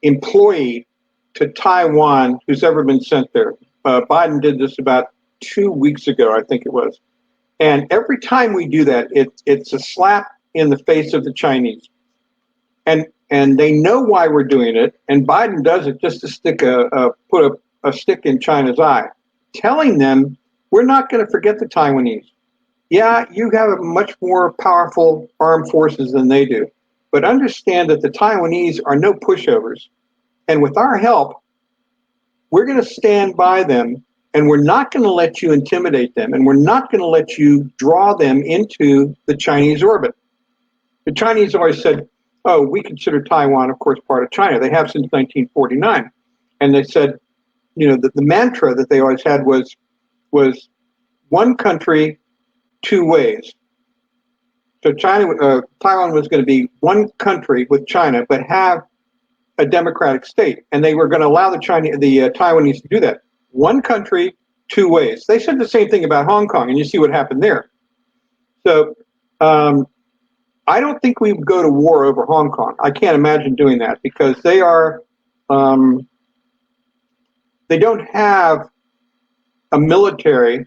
employee to Taiwan who's ever been sent there. Biden did this about 2 weeks ago, I think it was. And every time we do that, it's a slap in the face of the Chinese. And they know why we're doing it. And Biden does it just to put a stick in China's eye, telling them we're not going to forget the Taiwanese. Yeah, you have a much more powerful armed forces than they do. But understand that the Taiwanese are no pushovers. And with our help, we're going to stand by them, and we're not going to let you intimidate them, and we're not going to let you draw them into the Chinese orbit. The Chinese always said, oh, we consider Taiwan, of course, part of China. They have since 1949. And they said, the mantra that they always had was one country, two ways. So Taiwan was going to be one country with China, but have a democratic state, and they were going to allow the Taiwanese to do that. One country, two ways. They said the same thing about Hong Kong, and you see what happened there. So I don't think we would go to war over Hong Kong. I can't imagine doing that because they are they don't have a military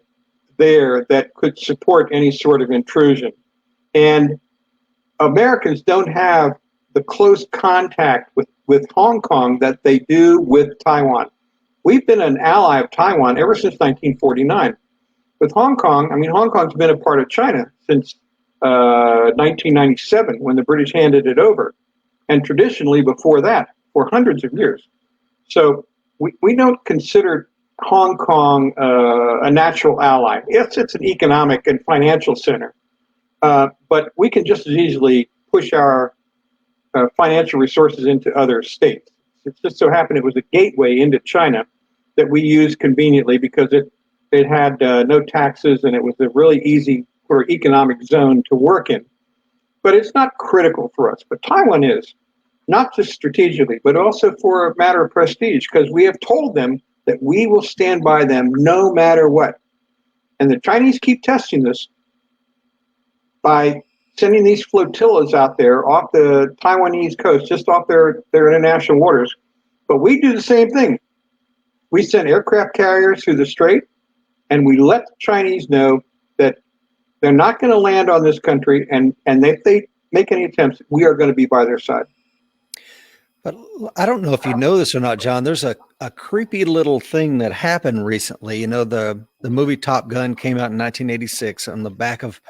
there that could support any sort of intrusion. And Americans don't have the close contact with Hong Kong that they do with Taiwan. We've been an ally of Taiwan ever since 1949. With Hong Kong, Hong Kong's been a part of China since 1997 when the British handed it over, and traditionally before that for hundreds of years. So we don't consider Hong Kong a natural ally. Yes, it's an economic and financial center, but we can just as easily push our financial resources into other states. It just so happened it was a gateway into China that we used conveniently because it had no taxes and it was a really easy sort of economic zone to work in. But it's not critical for us. But Taiwan is, not just strategically, but also for a matter of prestige, because we have told them that we will stand by them no matter what. And the Chinese keep testing this by sending these flotillas out there off the Taiwanese coast, just off their international waters. But we do the same thing. We send aircraft carriers through the strait, and we let the Chinese know that they're not going to land on this country, and if they make any attempts, we are going to be by their side. But I don't know if you know this or not, John. There's a creepy little thing that happened recently. The movie Top Gun came out in 1986. On the back of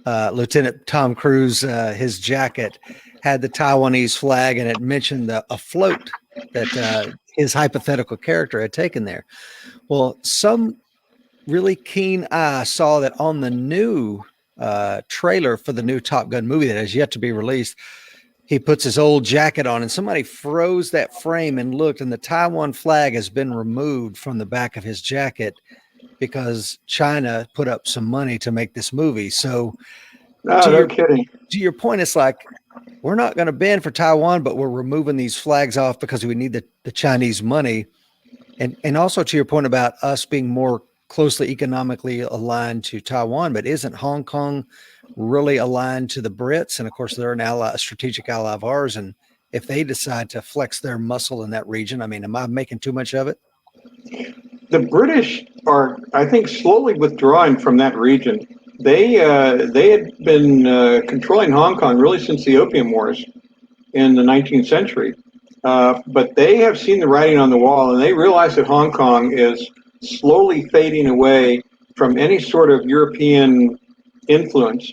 Lieutenant Tom Cruise, his jacket had the Taiwanese flag, and it mentioned a float that his hypothetical character had taken there. Well, some really keen eye saw that on the new trailer for the new Top Gun movie that has yet to be released. He puts his old jacket on, and somebody froze that frame and looked, and the Taiwan flag has been removed from the back of his jacket because China put up some money to make this movie. So no kidding. To your point, it's like, we're not going to ban for Taiwan, but we're removing these flags off because we need the Chinese money. And also to your point about us being more closely economically aligned to Taiwan, but isn't Hong Kong really aligned to the Brits? And of course, they're a strategic ally of ours. And if they decide to flex their muscle in that region, am I making too much of it? The British are, I think, slowly withdrawing from that region. They had been controlling Hong Kong really since the Opium Wars in the 19th century. But they have seen the writing on the wall, and they realize that Hong Kong is slowly fading away from any sort of European influence.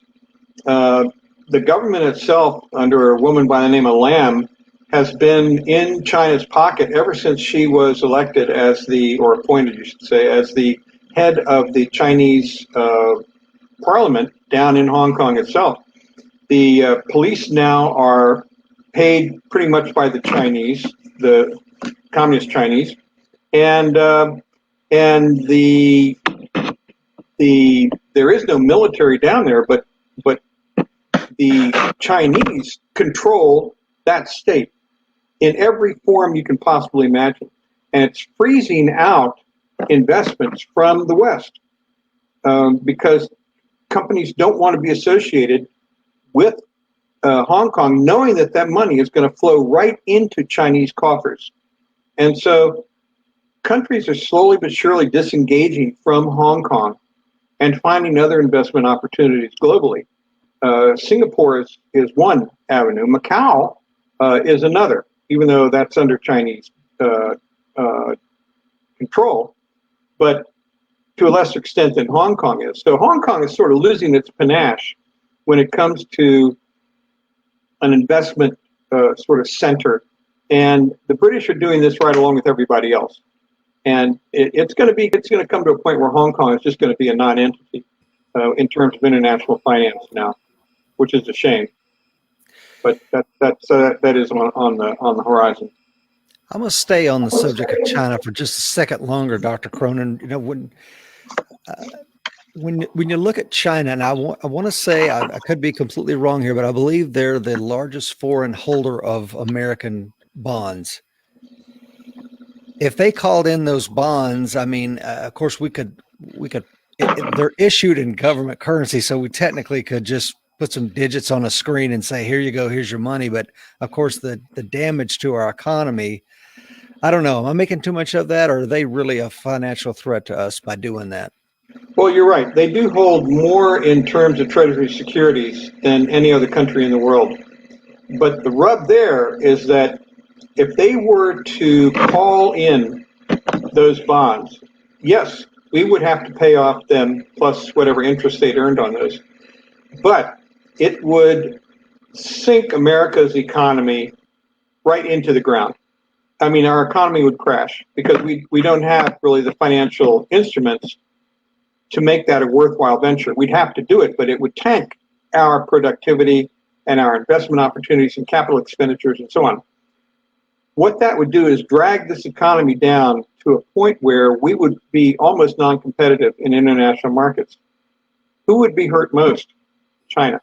The government itself, under a woman by the name of Lam, has been in China's pocket ever since she was elected or appointed, you should say, as the head of the Chinese parliament down in Hong Kong itself. The police now are paid pretty much by the Chinese, the communist Chinese, and there is no military down there, but the Chinese control that state in every form you can possibly imagine, and it's freezing out investments from the West because companies don't want to be associated with Hong Kong, knowing that that money is going to flow right into Chinese coffers. And so countries are slowly but surely disengaging from Hong Kong and finding other investment opportunities globally. Singapore is one avenue. Macau is another, even though that's under Chinese control, but to a lesser extent than Hong Kong is. So Hong Kong is sort of losing its panache when it comes to an investment sort of center, and the British are doing this right along with everybody else. And it's going to come to a point where Hong Kong is just going to be a non-entity in terms of international finance now, which is a shame. But that is on the horizon. I'm going to stay on the subject of China for just a second longer, Dr. Cronin. You know, when you look at China, and I want to say I could be completely wrong here, but I believe they're the largest foreign holder of American bonds. If they called in those bonds, I mean, of course we could. They're issued in government currency, so we technically could just put some digits on a screen and say, "Here you go, here's your money." But of course, the damage to our economy. I don't know. Am I making too much of that, or are they really a financial threat to us by doing that? Well, you're right. They do hold more in terms of treasury securities than any other country in the world. But the rub there is that if they were to call in those bonds, yes, we would have to pay off them plus whatever interest they'd earned on those. But it would sink America's economy right into the ground. I mean, our economy would crash because we don't have really the financial instruments to make that a worthwhile venture. We'd have to do it, but it would tank our productivity and our investment opportunities and capital expenditures and so on. What that would do is drag this economy down to a point where we would be almost non-competitive in international markets. Who would be hurt most? China.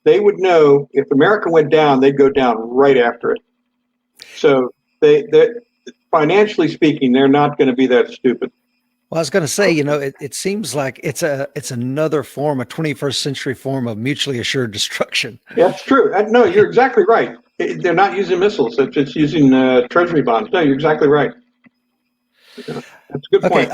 They would know if America went down, they'd go down right after it. So they financially speaking, they're not going to be that stupid. Well, I was going to say, you know, it seems like it's another form, a 21st century form of mutually assured destruction. Yeah, that's true. No, you're exactly right. They're not using missiles. It's just using treasury bonds. No, you're exactly right. That's a good point.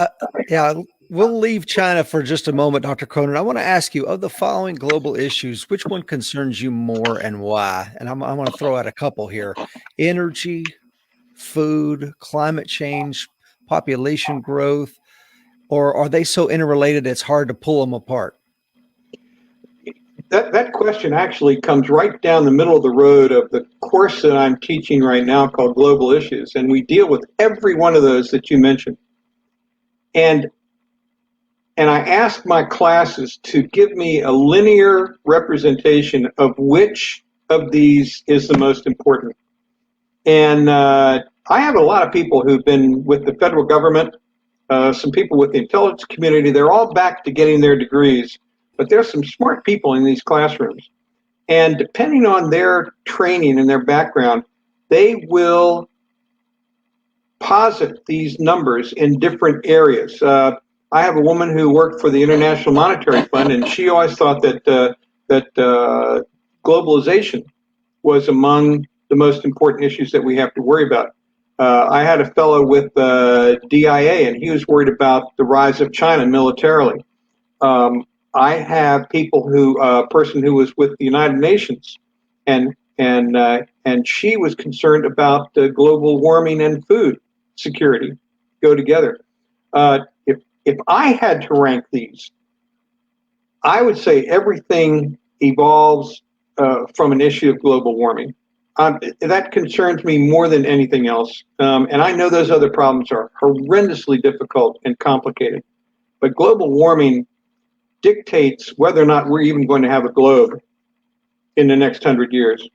Yeah, we'll leave China for just a moment, Dr. Cronin. I want to ask you, of the following global issues, which one concerns you more and why? And I'm going to throw out a couple here. Energy, food, climate change, population growth, or are they so interrelated it's hard to pull them apart? That question actually comes right down the middle of the road of the course that I'm teaching right now called Global Issues, and we deal with every one of those that you mentioned. And I ask my classes to give me a linear representation of which of these is the most important. And I have a lot of people who've been with the federal government, some people with the intelligence community. They're all back to getting their degrees, but there's some smart people in these classrooms. And depending on their training and their background, they will posit these numbers in different areas. I have a woman who worked for the International Monetary Fund, and she always thought that globalization was among the most important issues that we have to worry about. I had a fellow with DIA, and he was worried about the rise of China militarily. I have people a person who was with the United Nations, and she was concerned about global warming and food security go together. If I had to rank these, I would say everything evolves from an issue of global warming. That concerns me more than anything else. And I know those other problems are horrendously difficult and complicated. But global warming dictates whether or not we're even going to have a globe in the next 100 years.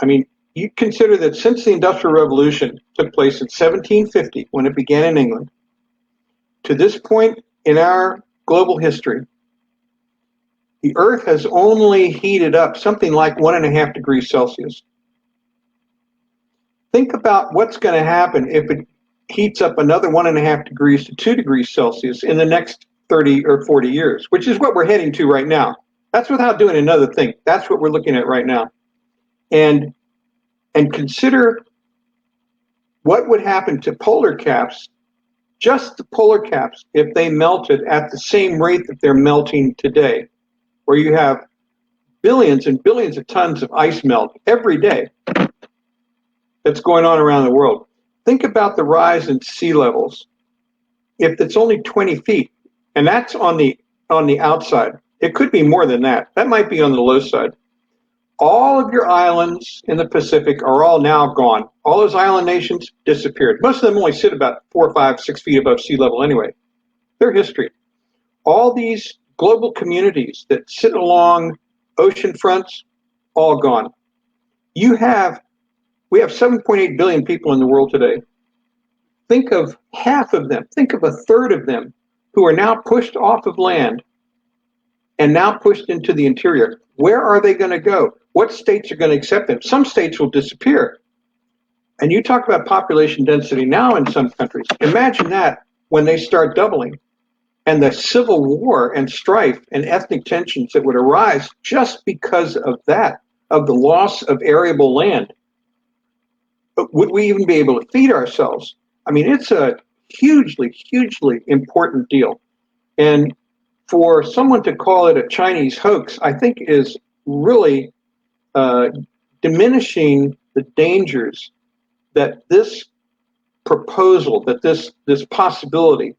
I mean, you consider that since the Industrial Revolution took place in 1750, when it began in England, to this point in our global history, the Earth has only heated up something like 1.5 degrees Celsius. Think about what's going to happen if it heats up another 1.5 degrees to 2 degrees Celsius in the next 30 or 40 years, which is what we're heading to right now. That's without doing another thing. That's what we're looking at right now. And consider what would happen to polar caps, just the polar caps, if they melted at the same rate that they're melting today, where you have billions and billions of tons of ice melt every day that's going on around the world. Think about the rise in sea levels. If it's only 20 feet, and that's on the outside, it could be more than that. That might be on the low side. All of your islands in the Pacific are all now gone. All those island nations disappeared. Most of them only sit about 4, 5, 6 feet above sea level anyway. They're history. All these global communities that sit along ocean fronts, all gone. We have 7.8 billion people in the world today. Think of half of them, think of a third of them who are now pushed off of land and now pushed into the interior. Where are they going to go? What states are going to accept them? Some states will disappear. And you talk about population density now in some countries. Imagine that when they start doubling, and the civil war and strife and ethnic tensions that would arise just because of that, of the loss of arable land. But would we even be able to feed ourselves? I mean, it's a hugely, hugely important deal. And for someone to call it a Chinese hoax, I think is really diminishing the dangers that this proposal, that this possibility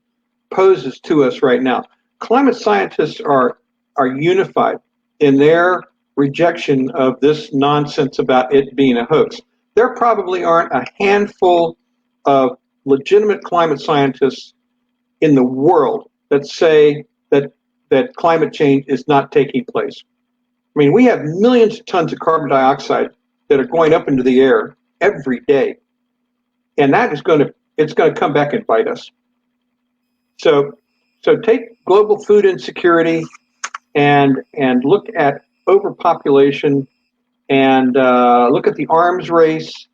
poses to us right now. Climate scientists are unified in their rejection of this nonsense about it being a hoax. There probably aren't a handful of legitimate climate scientists in the world that say that climate change is not taking place. I mean, we have millions of tons of carbon dioxide that are going up into the air every day, and that is going to come back and bite us. So take global food insecurity and look at overpopulation and look at the arms race,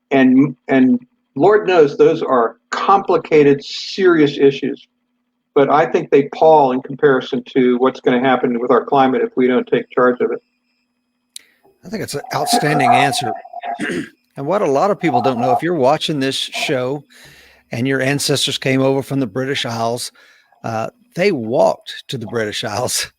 and Lord knows those are complicated, serious issues. But I think they pall in comparison to what's going to happen with our climate if we don't take charge of it. I think it's an outstanding answer. And what a lot of people don't know, if you're watching this show and your ancestors came over from the British Isles, they walked to the British Isles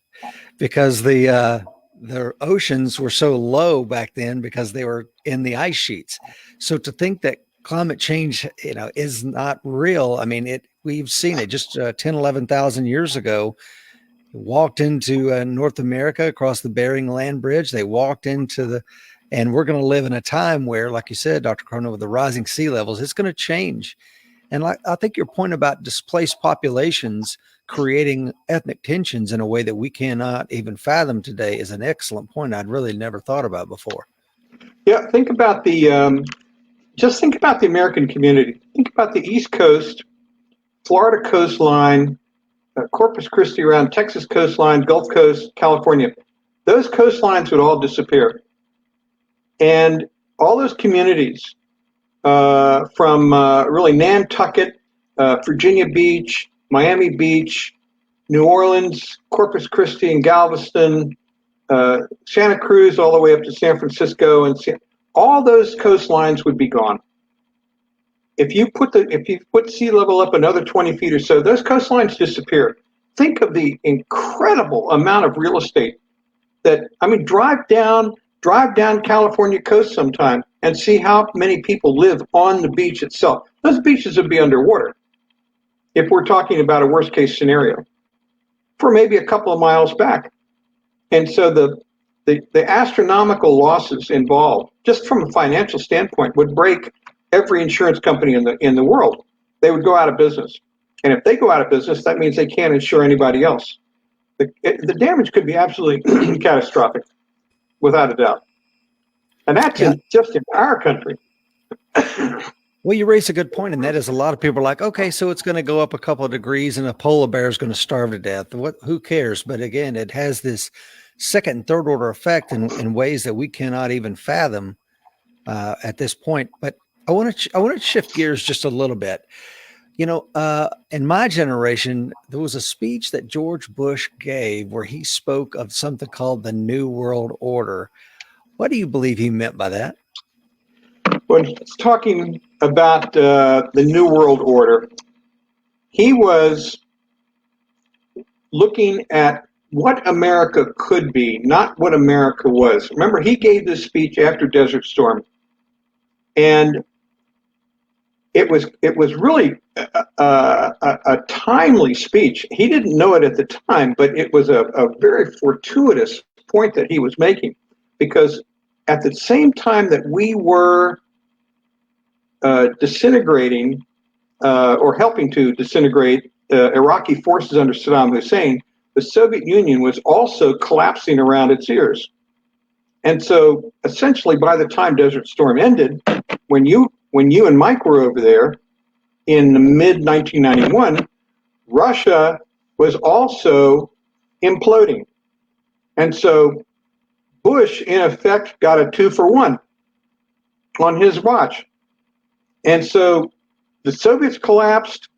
because their oceans were so low back then because they were in the ice sheets. So to think that climate change, is not real. I mean, we've seen it just 10, 11,000 years ago. Walked into North America across the Bering Land Bridge. They walked into and we're going to live in a time where, like you said, Dr. Cronin, with the rising sea levels, it's going to change. And I think your point about displaced populations creating ethnic tensions in a way that we cannot even fathom today is an excellent point I'd really never thought about before. Yeah, think about the American community. Think about the East Coast, Florida coastline, Corpus Christi around Texas coastline, Gulf Coast, California. Those coastlines would all disappear. And all those communities from really Nantucket, Virginia Beach, Miami Beach, New Orleans, Corpus Christi and Galveston, Santa Cruz all the way up to San Francisco, and all those coastlines would be gone. If you put sea level up another 20 feet or so, those coastlines disappear. Think of the incredible amount of real estate drive down California coast sometime and see how many people live on the beach itself. Those beaches would be underwater if we're talking about a worst case scenario for maybe a couple of miles back. And so the astronomical losses involved, just from a financial standpoint, would break every insurance company in the world. They would go out of business. And if they go out of business, that means they can't insure anybody else. the damage could be absolutely catastrophic, without a doubt. And that's just in our country. Well, you raise a good point, and that is a lot of people are like, okay, so it's going to go up a couple of degrees and a polar bear is going to starve to death. Who cares? But again, it has this second and third order effect in ways that we cannot even fathom at this point. But I want to shift gears just a little bit. You know, in my generation, there was a speech that George Bush gave where he spoke of something called the New World Order. What do you believe he meant by that? When he's talking about the New World Order, he was looking at what America could be, not what America was. Remember, he gave this speech after Desert Storm, and it was really a timely speech. He didn't know it at the time, but it was a very fortuitous point that he was making, because at the same time that we were disintegrating or helping to disintegrate Iraqi forces under Saddam Hussein, the Soviet Union was also collapsing around its ears. And so essentially by the time Desert Storm ended, when you and Mike were over there in the mid-1991, Russia was also imploding. And so Bush, in effect, got a 2-for-1 on his watch. And so the Soviets collapsed,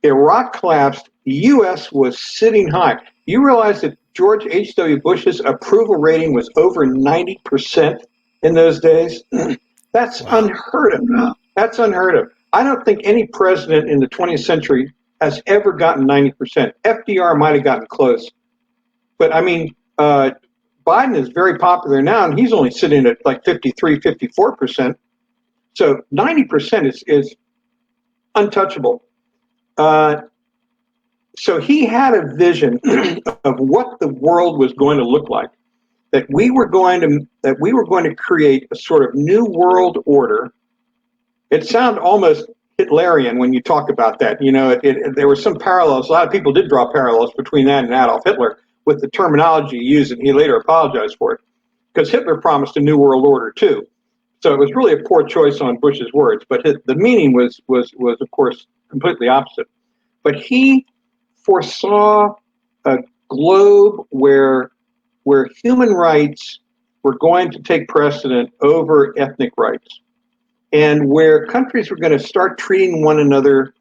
Iraq collapsed, the U.S. was sitting high. You realize that George H.W. Bush's approval rating was over 90% in those days? That's unheard of. That's unheard of. I don't think any president in the 20th century has ever gotten 90%. FDR might have gotten close. But I mean, Biden is very popular now, and he's only sitting at like 53, 54%. So 90% is untouchable. So he had a vision of what the world was going to look like, that we were going to create a sort of new world order. It sounded almost Hitlerian when you talk about that. You know, there were some parallels. A lot of people did draw parallels between that and Adolf Hitler with the terminology he used, and he later apologized for it, because Hitler promised a new world order too. So it was really a poor choice on Bush's words, but the meaning was of course completely opposite. But he foresaw a globe where human rights were going to take precedent over ethnic rights, and where countries were going to start treating one another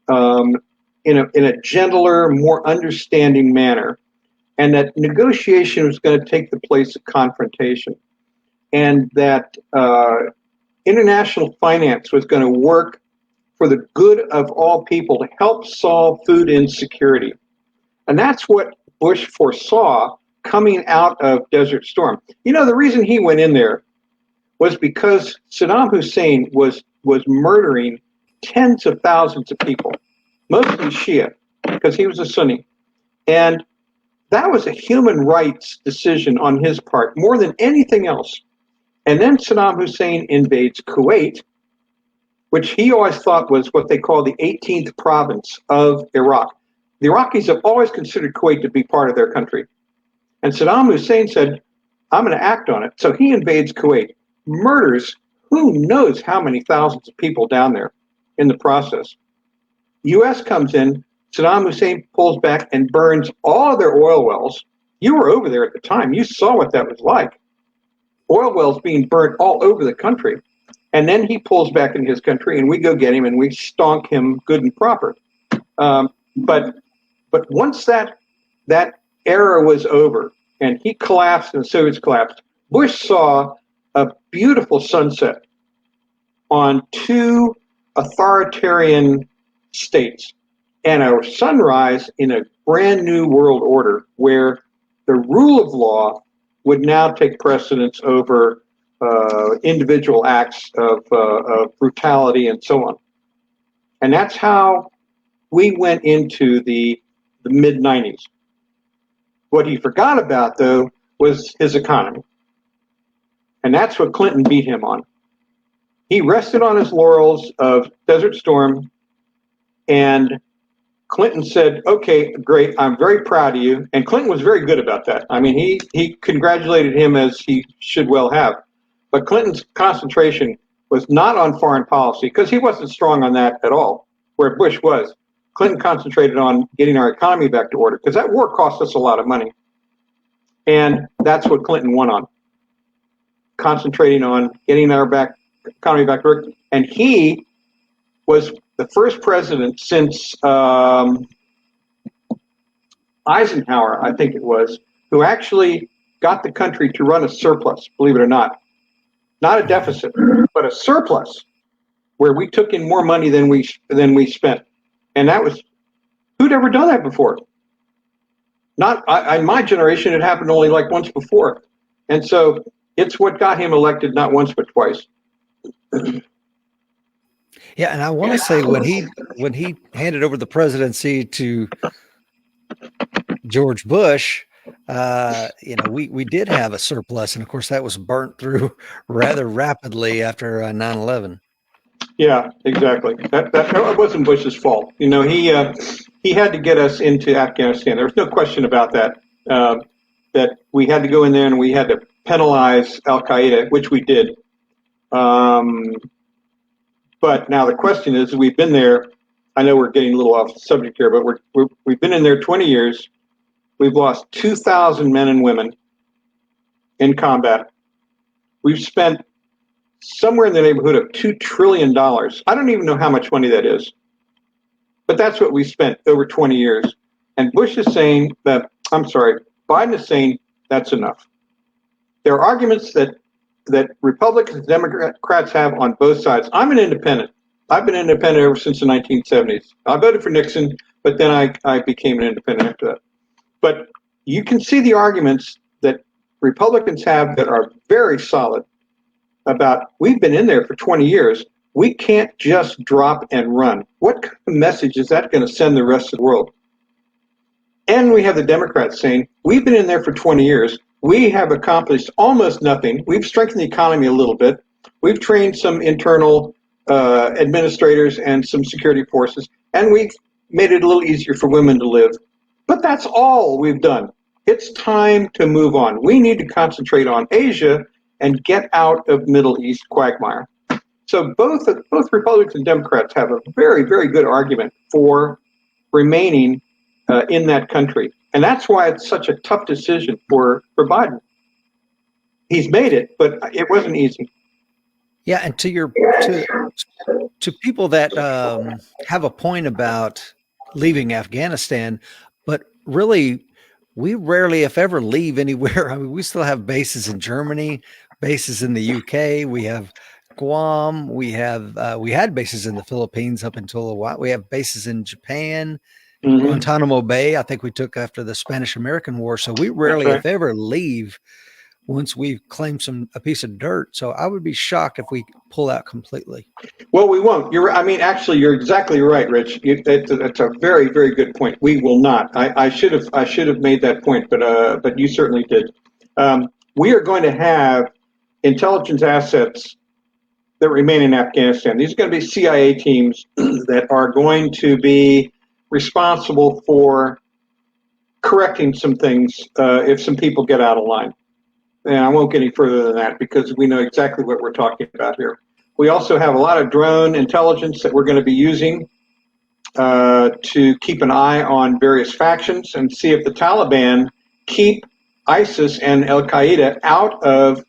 in a gentler, more understanding manner, and that negotiation was going to take the place of confrontation, and that international finance was going to work for the good of all people to help solve food insecurity. And that's what Bush foresaw coming out of Desert Storm. You know, the reason he went in there was because Saddam Hussein was murdering tens of thousands of people, mostly Shia, because he was a Sunni. And that was a human rights decision on his part, more than anything else. And then Saddam Hussein invades Kuwait, which he always thought was what they call the 18th province of Iraq. The Iraqis have always considered Kuwait to be part of their country. And Saddam Hussein said, I'm going to act on it. So he invades Kuwait, murders who knows how many thousands of people down there in the process. U.S. comes in, Saddam Hussein pulls back and burns all of their oil wells. You were over there at the time. You saw what that was like. Oil wells being burnt all over the country. And then he pulls back in his country, and we go get him, and we stonk him good and proper. But once that era was over, and he collapsed and the Soviets collapsed, Bush saw a beautiful sunset on two authoritarian states and a sunrise in a brand new world order where the rule of law would now take precedence over individual acts of brutality and so on. And that's how we went into the mid-90s. What he forgot about, though, was his economy. And that's what Clinton beat him on. He rested on his laurels of Desert Storm and Clinton said, okay, great, I'm very proud of you. And Clinton was very good about that. I mean, he congratulated him as he should well have. But Clinton's concentration was not on foreign policy because he wasn't strong on that at all, where Bush was. Clinton concentrated on getting our economy back to order because that war cost us a lot of money. And that's what Clinton won on, concentrating on getting our economy back to work. And he was the first president since Eisenhower, I think it was, who actually got the country to run a surplus, believe it or not. Not a deficit, but a surplus, where we took in more money than we spent. And that was, who'd ever done that before? Not in my generation, it happened only like once before. And so it's what got him elected not once but twice. Yeah, and I want to say when he handed over the presidency to George Bush, we did have a surplus, and of course that was burnt through rather rapidly after 9/11. Yeah, exactly. That wasn't Bush's fault. You know, he had to get us into Afghanistan. There was no question about that. That we had to go in there and we had to penalize Al Qaeda, which we did. But now the question is, we've been there. I know we're getting a little off the subject here, but we've been in there 20 years. We've lost 2,000 men and women in combat. We've spent somewhere in the neighborhood of $2 trillion. I don't even know how much money that is, but that's what we spent over 20 years. And Bush is saying that, Biden is saying that's enough. There are arguments that Republicans and Democrats have on both sides. I'm an independent. I've been independent ever since the 1970s. I voted for Nixon, but then I became an independent after that. But you can see the arguments that Republicans have that are very solid about, we've been in there for 20 years. We can't just drop and run. What kind of message is that going to send the rest of the world? And we have the Democrats saying, we've been in there for 20 years. We have accomplished almost nothing. We've strengthened the economy a little bit. We've trained some internal administrators and some security forces, and we've made it a little easier for women to live. But that's all we've done. It's time to move on. We need to concentrate on Asia and get out of Middle East quagmire. So both Republicans and Democrats have a very, very good argument for remaining in that country. And that's why it's such a tough decision for Biden. He's made it, but it wasn't easy. Yeah, and to people that have a point about leaving Afghanistan, but really, we rarely, if ever, leave anywhere. I mean, we still have bases in Germany, bases in the UK. We have Guam. We had bases in the Philippines up until a while. We have bases in Japan. Mm-hmm. Guantanamo Bay, I think we took after the Spanish-American War. So we rarely, if ever, leave once we've claimed a piece of dirt. So I would be shocked if we pull out completely. Well, we won't. Actually, you're exactly right, Rich. That's a very, very good point. We will not. I should have made that point, but you certainly did. We are going to have intelligence assets that remain in Afghanistan. These are going to be CIA teams that are going to be responsible for correcting some things if some people get out of line. And I won't get any further than that because we know exactly what we're talking about here. We also have a lot of drone intelligence that we're going to be using to keep an eye on various factions and see if the Taliban keep ISIS and Al-Qaeda out of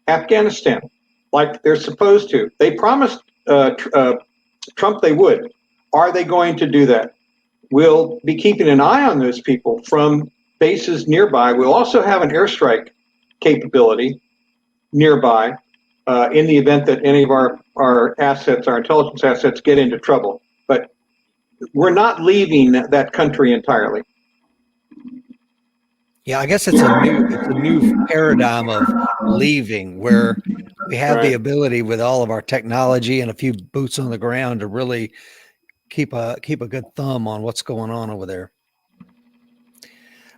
Afghanistan like they're supposed to. They promised Trump they would. Are they going to do that? We'll be keeping an eye on those people from bases nearby. We'll also have an airstrike capability nearby in the event that any of our assets, our intelligence assets, get into trouble. But we're not leaving that country entirely. Yeah, I guess it's a new paradigm of leaving where we have the ability with all of our technology and a few boots on the ground to really keep a good thumb on what's going on over there.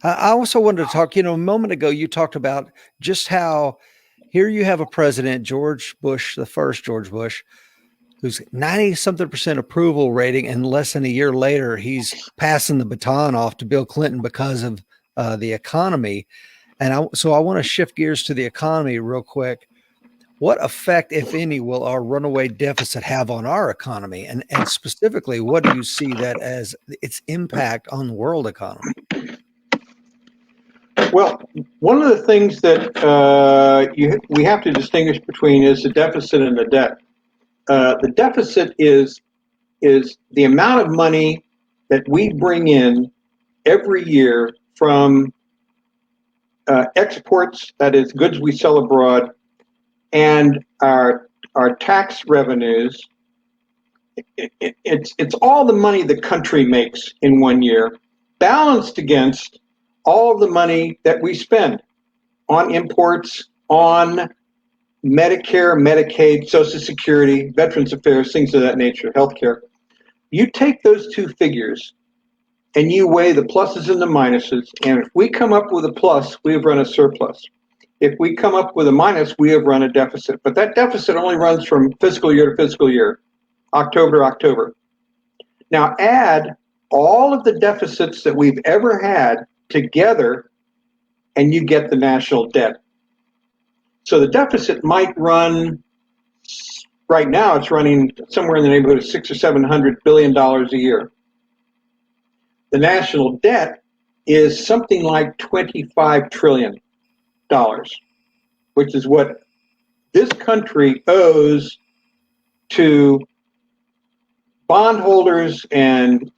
I also wanted to talk, a moment ago, you talked about just how here you have a president, George Bush, the first George Bush, who's 90-something% approval rating, and less than a year later, he's passing the baton off to Bill Clinton because of the economy. And so I want to shift gears to the economy real quick. What effect, if any, will our runaway deficit have on our economy? And specifically, what do you see that as its impact on the world economy? Well, one of the things that we have to distinguish between is the deficit and the debt. The deficit is the amount of money that we bring in every year from exports, that is, goods we sell abroad, and our tax revenues. It's all the money the country makes in one year, balanced against all of the money that we spend on imports, on Medicare, Medicaid, Social Security, Veterans Affairs, things of that nature, healthcare. You take those two figures and you weigh the pluses and the minuses, and if we come up with a plus, we have run a surplus. If we come up with a minus, we have run a deficit. But that deficit only runs from fiscal year to fiscal year, October to October. Now add all of the deficits that we've ever had together, and you get the national debt. So the deficit might run, right now it's running somewhere in the neighborhood of $600 or $700 billion a year. The national debt is something like $25 trillion, which is what this country owes to bondholders and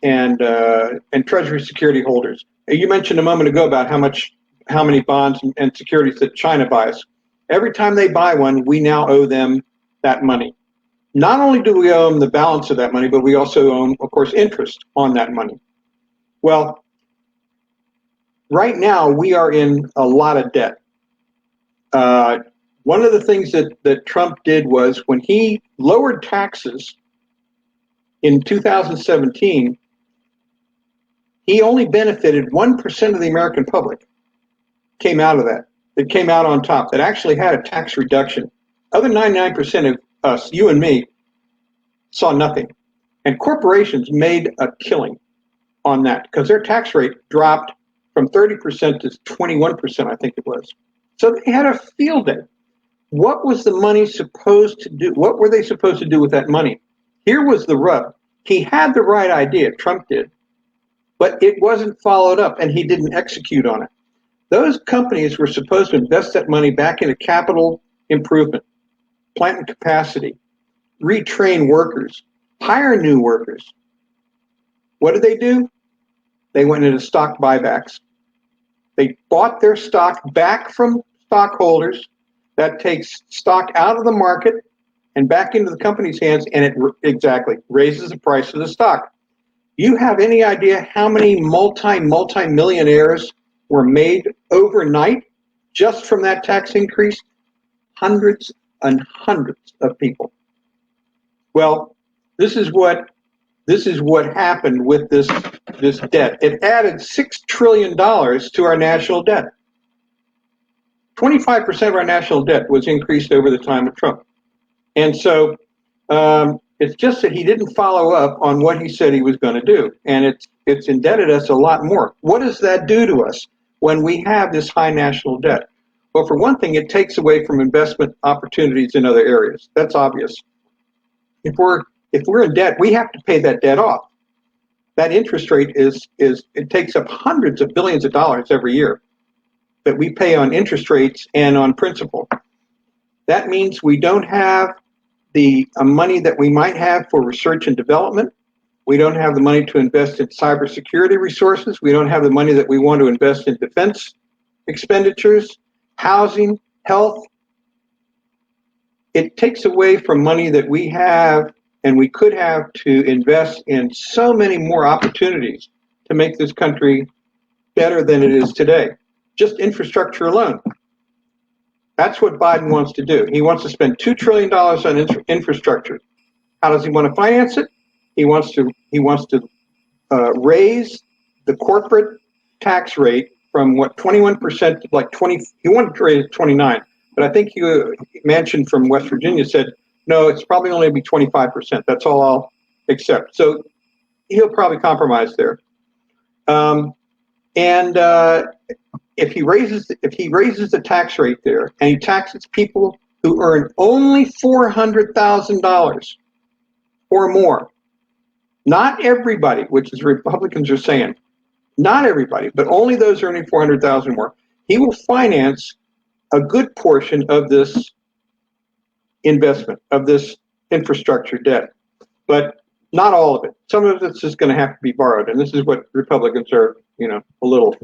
Treasury security holders. You mentioned a moment ago about how many bonds and securities that China buys. Every time they buy one, we now owe them that money. Not only do we owe them the balance of that money, but we also owe them, of course, interest on that money. Well, right now we are in a lot of debt. One of the things that Trump did was when he lowered taxes in 2017, he only benefited 1% of the American public came out of that. That came out on top, that actually had a tax reduction. Other 99% of us, you and me, saw nothing. And corporations made a killing on that because their tax rate dropped from 30% to 21%, I think it was. So they had a field day. What was the money supposed to do? What were they supposed to do with that money? Here was the rub. He had the right idea, Trump did, but it wasn't followed up and he didn't execute on it. Those companies were supposed to invest that money back into capital improvement, plant and capacity, retrain workers, hire new workers. What did they do? They went into stock buybacks. They bought their stock back from stockholders. That takes stock out of the market and back into the company's hands, and it exactly raises the price of the stock. You have any idea how many multi-millionaires were made overnight just from that tax increase? Hundreds and hundreds of people. Well, this is what happened with this debt. It added $6 trillion to our national debt. 25% of our national debt was increased over the time of Trump. And so it's just that he didn't follow up on what he said he was going to do. And it's indebted us a lot more. What does that do to us when we have this high national debt? Well, for one thing, it takes away from investment opportunities in other areas. That's obvious. If we're in debt, we have to pay that debt off. That interest rate it takes up hundreds of billions of dollars every year that we pay on interest rates and on principal. That means we don't have the money that we might have for research and development. We don't have the money to invest in cybersecurity resources. We don't have the money that we want to invest in defense expenditures, housing, health. It takes away from money that we have and we could have to invest in so many more opportunities to make this country better than it is today. Just infrastructure alone. That's what Biden wants to do. He wants to spend $2 trillion on infrastructure. How does he want to finance it? He wants to raise the corporate tax rate from 21% to 20. He wanted to raise it to 29, but I think you mentioned from West Virginia said No, it's probably only be 25%. That's all I'll accept. So he'll probably compromise there. If he raises the tax rate there, and he taxes people who earn only $400,000 or more, not everybody, which is Republicans are saying, not everybody, but only those earning $400,000 more, he will finance a good portion of this investment, of this infrastructure debt, but not all of it. Some of it's just going to have to be borrowed, and this is what Republicans are, a little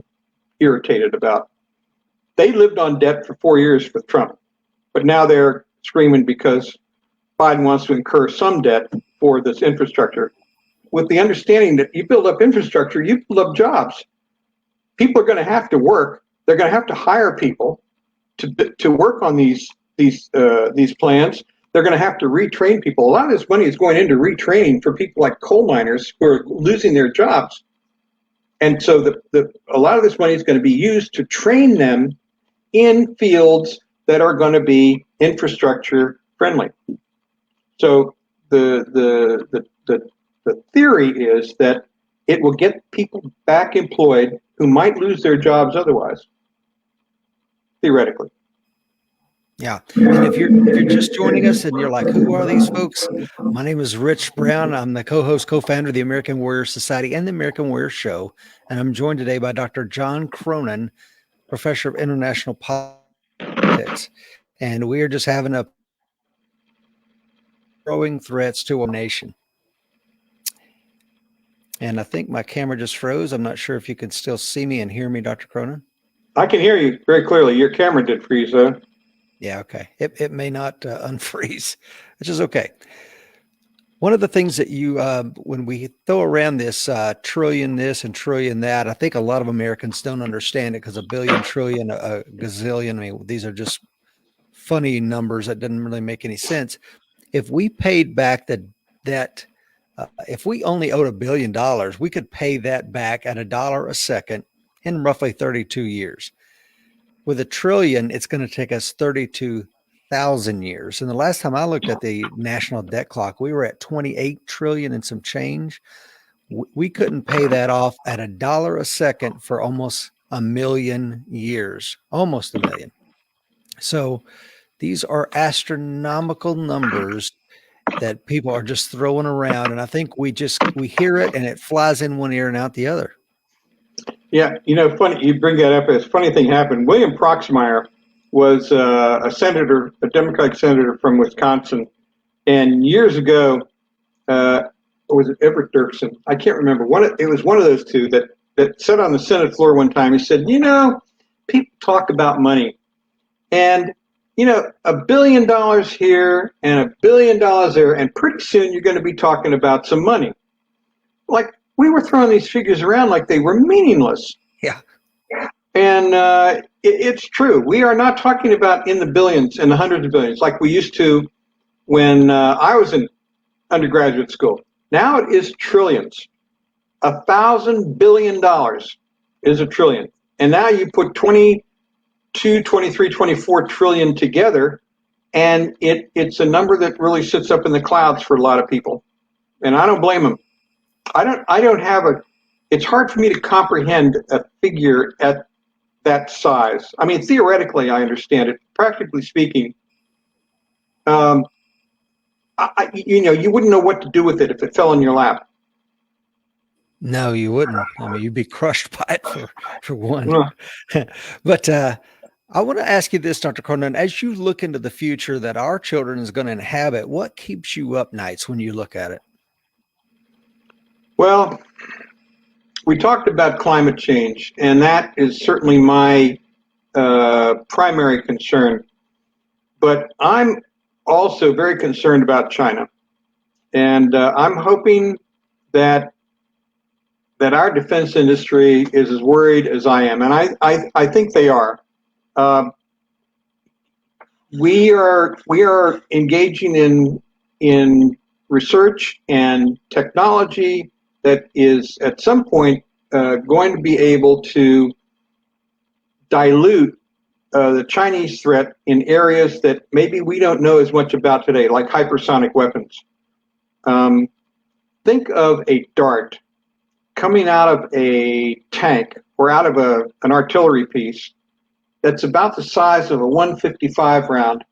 irritated about. They lived on debt for 4 years with Trump, but now they're screaming because Biden wants to incur some debt for this infrastructure, with the understanding that you build up infrastructure, you build up jobs. People are going to have to work. They're going to have to hire people to work on these plans. They're going to have to retrain people. A lot of this money is going into retraining for people like coal miners who are losing their jobs. And so a lot of this money is going to be used to train them in fields that are going to be infrastructure friendly. So the theory is that it will get people back employed who might lose their jobs otherwise, theoretically. Yeah. And if you're just joining us and you're like, who are these folks? My name is Rich Brown. I'm the co-founder of the American Warrior Society and the American Warrior Show. And I'm joined today by Dr. John Cronin, professor of international politics. And we are just having a growing threats to our nation. And I think my camera just froze. I'm not sure if you can still see me and hear me, Dr. Cronin. I can hear you very clearly. Your camera did freeze, though. Yeah, okay. It may not unfreeze, which is okay. One of the things that when we throw around this trillion this and trillion that, I think a lot of Americans don't understand it because a billion, trillion, a gazillion, I mean, these are just funny numbers that didn't really make any sense. If we paid back if we only owed $1 billion, we could pay that back at $1 a second in roughly 32 years. With $1 trillion, it's going to take us 32,000 years. And the last time I looked at the national debt clock, we were at 28 trillion and some change. We couldn't pay that off at $1 a second for almost 1 million years, almost 1 million. So these are astronomical numbers that people are just throwing around. And I think we hear it and it flies in one ear and out the other. Yeah, funny you bring that up. A funny thing happened. William Proxmire was a senator, a Democratic senator from Wisconsin, and years ago, was it Everett Dirksen? I can't remember. It was one of those two that sat on the Senate floor one time. He said, people talk about money, and $1 billion here and $1 billion there, and pretty soon you're going to be talking about some money. Like, we were throwing these figures around like they were meaningless. Yeah. And it's true. We are not talking about in the billions and the hundreds of billions like we used to when I was in undergraduate school. Now it is trillions. $1,000 billion is a trillion. And now you put 22, 23, 24 trillion together, and it's a number that really sits up in the clouds for a lot of people. And I don't blame them. It's hard for me to comprehend a figure at that size. I mean, theoretically, I understand it. Practically speaking, you wouldn't know what to do with it if it fell in your lap. No, you wouldn't. I mean, you'd be crushed by it for one. But I want to ask you this, Dr. Cronin, as you look into the future that our children is going to inhabit, what keeps you up nights when you look at it? Well, we talked about climate change, and that is certainly my primary concern. But I'm also very concerned about China. And I'm hoping that our defense industry is as worried as I am. And I think they are. We are engaging in research and technology that is at some point going to be able to dilute the Chinese threat in areas that maybe we don't know as much about today, like hypersonic weapons. Think of a dart coming out of a tank or out of an artillery piece that's about the size of a 155 round.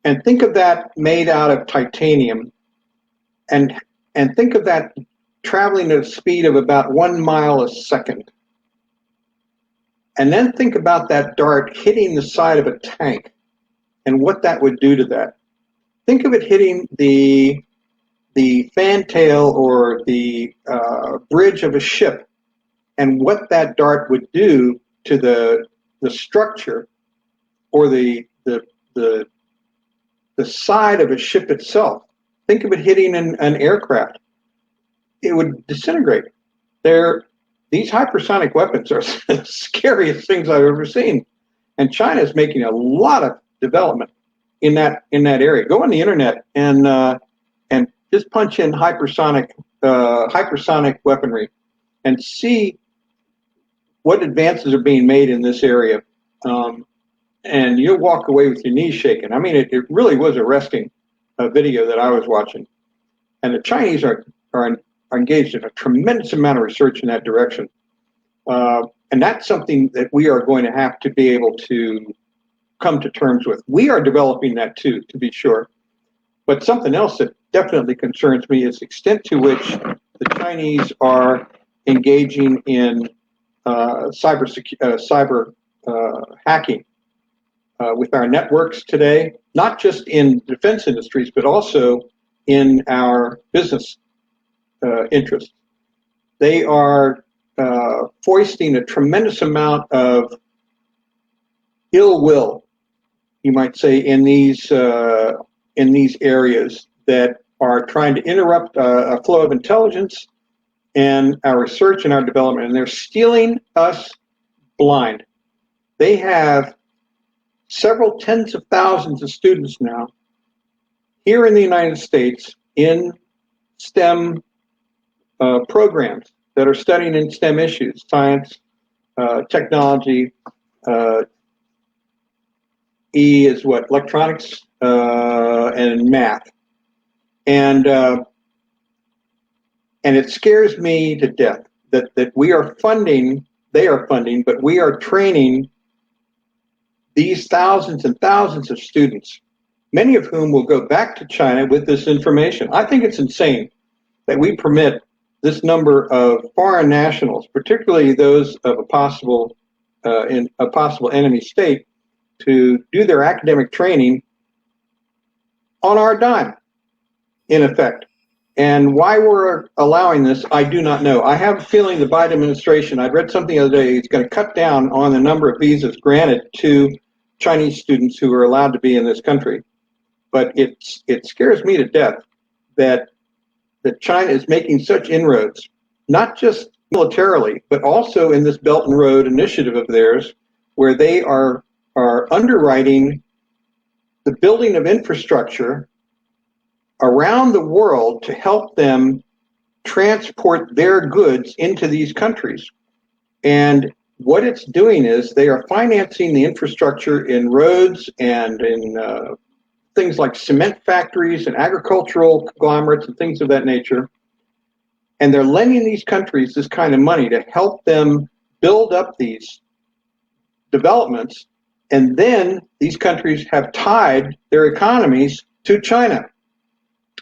And think of that made out of titanium. And think of that traveling at a speed of about 1 mile a second. And then think about that dart hitting the side of a tank and what that would do to that. Think of it hitting the fantail or the bridge of a ship and what that dart would do to the structure or the side of a ship itself. Think of it hitting an aircraft. It would disintegrate. These hypersonic weapons are the scariest things I've ever seen. And China is making a lot of development in that area. Go on the internet and just punch in hypersonic weaponry and see what advances are being made in this area. And you'll walk away with your knees shaking. I mean, it really was arresting, a video that I was watching. And the Chinese are engaged in a tremendous amount of research in that direction. And that's something that we are going to have to be able to come to terms with. We are developing that too, to be sure. But something else that definitely concerns me is the extent to which the Chinese are engaging in cyber hacking with our networks today, not just in defense industries, but also in our business interests. They are foisting a tremendous amount of ill will, you might say, in these areas that are trying to interrupt a flow of intelligence and our research and our development, and they're stealing us blind. They have several tens of thousands of students now here in the United States in STEM programs that are studying in STEM issues, science, technology, E is what? Electronics and math. And it scares me to death that we are funding, they are funding, but we are training these thousands and thousands of students, many of whom will go back to China with this information. I think it's insane that we permit this number of foreign nationals, particularly those of a possible enemy state, to do their academic training on our dime, in effect. And why we're allowing this, I do not know. I have a feeling the Biden administration, I read something the other day, is going to cut down on the number of visas granted to Chinese students who are allowed to be in this country. But it scares me to death that China is making such inroads, not just militarily, but also in this Belt and Road initiative of theirs, where they are underwriting the building of infrastructure around the world to help them transport their goods into these countries. And what it's doing is they are financing the infrastructure in roads and in things like cement factories and agricultural conglomerates and things of that nature. And they're lending these countries this kind of money to help them build up these developments. And then these countries have tied their economies to China.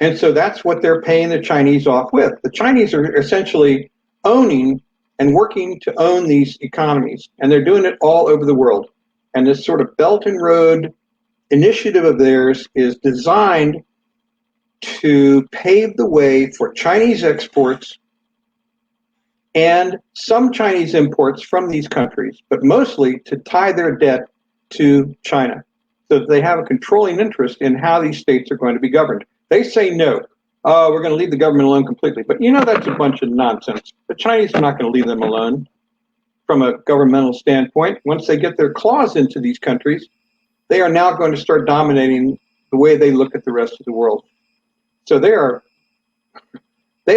And so that's what they're paying the Chinese off with. The Chinese are essentially owning and working to own these economies. And they're doing it all over the world. And this sort of Belt and Road initiative of theirs is designed to pave the way for Chinese exports and some Chinese imports from these countries, but mostly to tie their debt to China so that they have a controlling interest in how these states are going to be governed. They say no, we're going to leave the government alone completely. But you know that's a bunch of nonsense. The Chinese are not going to leave them alone from a governmental standpoint. Once they get their claws into these countries, they are now going to start dominating the way they look at the rest of the world. So they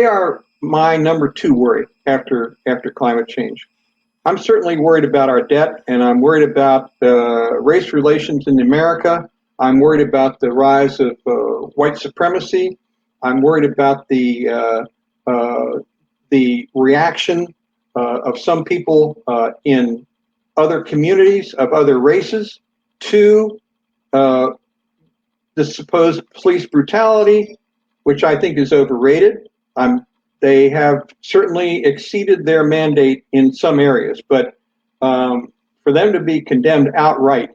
are my number two worry after climate change. I'm certainly worried about our debt, and I'm worried about race relations in America. I'm worried about the rise of white supremacy. I'm worried about the reaction of some people in other communities of other races to uh, the supposed police brutality, which I think is overrated. They have certainly exceeded their mandate in some areas, but for them to be condemned outright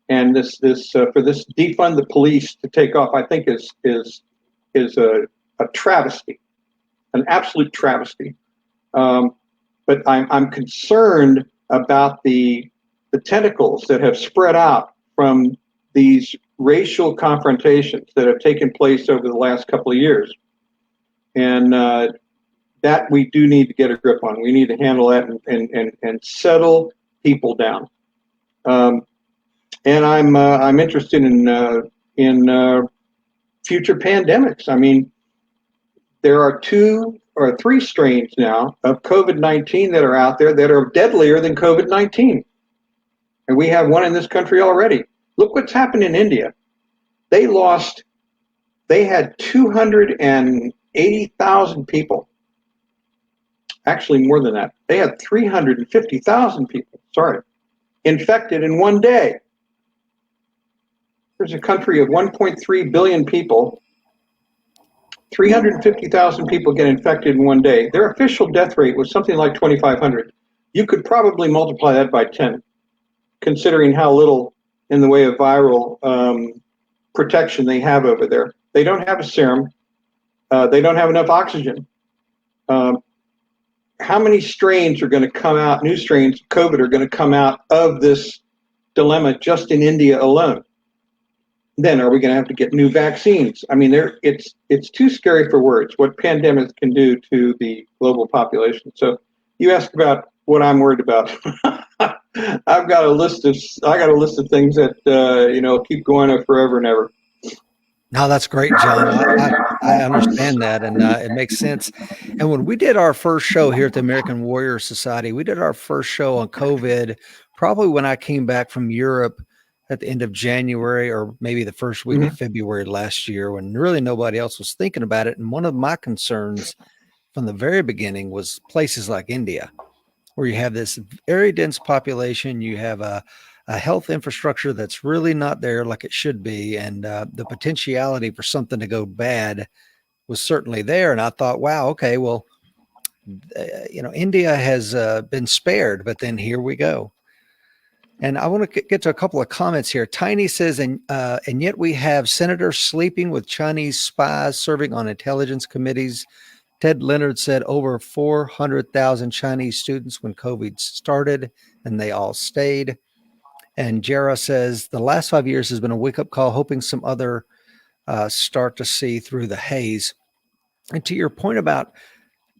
and for this defund the police to take off, I think is a travesty, an absolute travesty. But I'm concerned about the tentacles that have spread out from these racial confrontations that have taken place over the last couple of years. And that we do need to get a grip on. We need to handle that and settle people down. And I'm interested in future pandemics. I mean, there are 2 or 3 strains now of COVID-19 that are out there that are deadlier than COVID-19. And we have one in this country already. Look what's happened in India. They had 280,000 people. Actually, more than that. They had 350,000 people, infected in one day. There's a country of 1.3 billion people. 350,000 people get infected in one day. Their official death rate was something like 2,500. You could probably multiply that by 10, considering how little in the way of viral protection they have over there. They don't have a serum. They don't have enough oxygen. How many strains are going to come out, new strains of COVID are going to come out of this dilemma just in India alone? Then are we going to have to get new vaccines? I mean, it's too scary for words what pandemics can do to the global population. So you ask about what I'm worried about. I got a list of things that keep going on forever and ever. No, that's great, John. I understand that, and it makes sense. And when we did our first show here at the American Warrior Society, we did our first show on COVID, probably when I came back from Europe at the end of January or maybe the first week of February last year, when really nobody else was thinking about it. And one of my concerns from the very beginning was places like India, where you have this very dense population, you have a health infrastructure that's really not there like it should be, and the potentiality for something to go bad was certainly there. And I thought, wow, okay, well, India has been spared, but then here we go. And I want to get to a couple of comments here. Tiny says, and yet we have senators sleeping with Chinese spies serving on intelligence committees. Ted Leonard said over 400,000 Chinese students when COVID started, and they all stayed. And Jera says the last 5 years has been a wake-up call, hoping some other start to see through the haze. And to your point about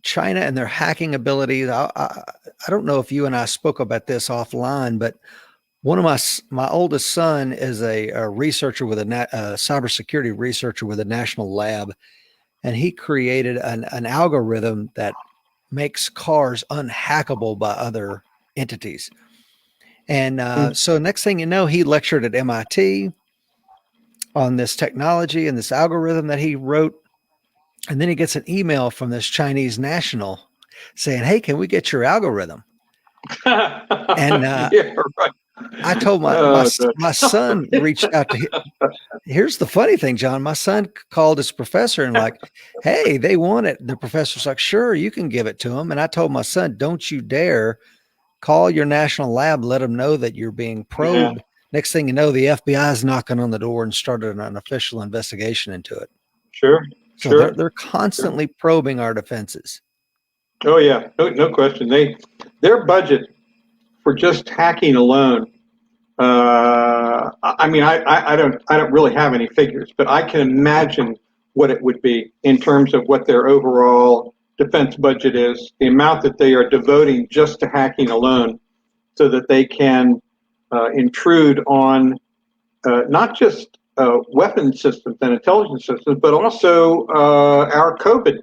China and their hacking abilities, I don't know if you and I spoke about this offline, but one of my oldest son is a researcher with a cybersecurity researcher with a national lab, and he created an algorithm that makes cars unhackable by other entities. And so next thing you know, he lectured at MIT on this technology and this algorithm that he wrote. And then he gets an email from this Chinese national saying, "Hey, can we get your algorithm?" And yeah, right. I told my son reached out to him. Here's the funny thing, John. My son called his professor and like, "Hey, they want it." The professor's like, "Sure, you can give it to them." And I told my son, "Don't you dare call your national lab, let them know that you're being probed." Yeah. Next thing you know, the FBI is knocking on the door and started an official investigation into it. Sure. So sure. they're constantly probing our defenses. Oh yeah, no question. Their budget for just hacking alone. I mean, I don't really have any figures, but I can imagine what it would be in terms of what their overall defense budget is, the amount that they are devoting just to hacking alone, so that they can intrude on not just weapon systems and intelligence systems, but also our COVID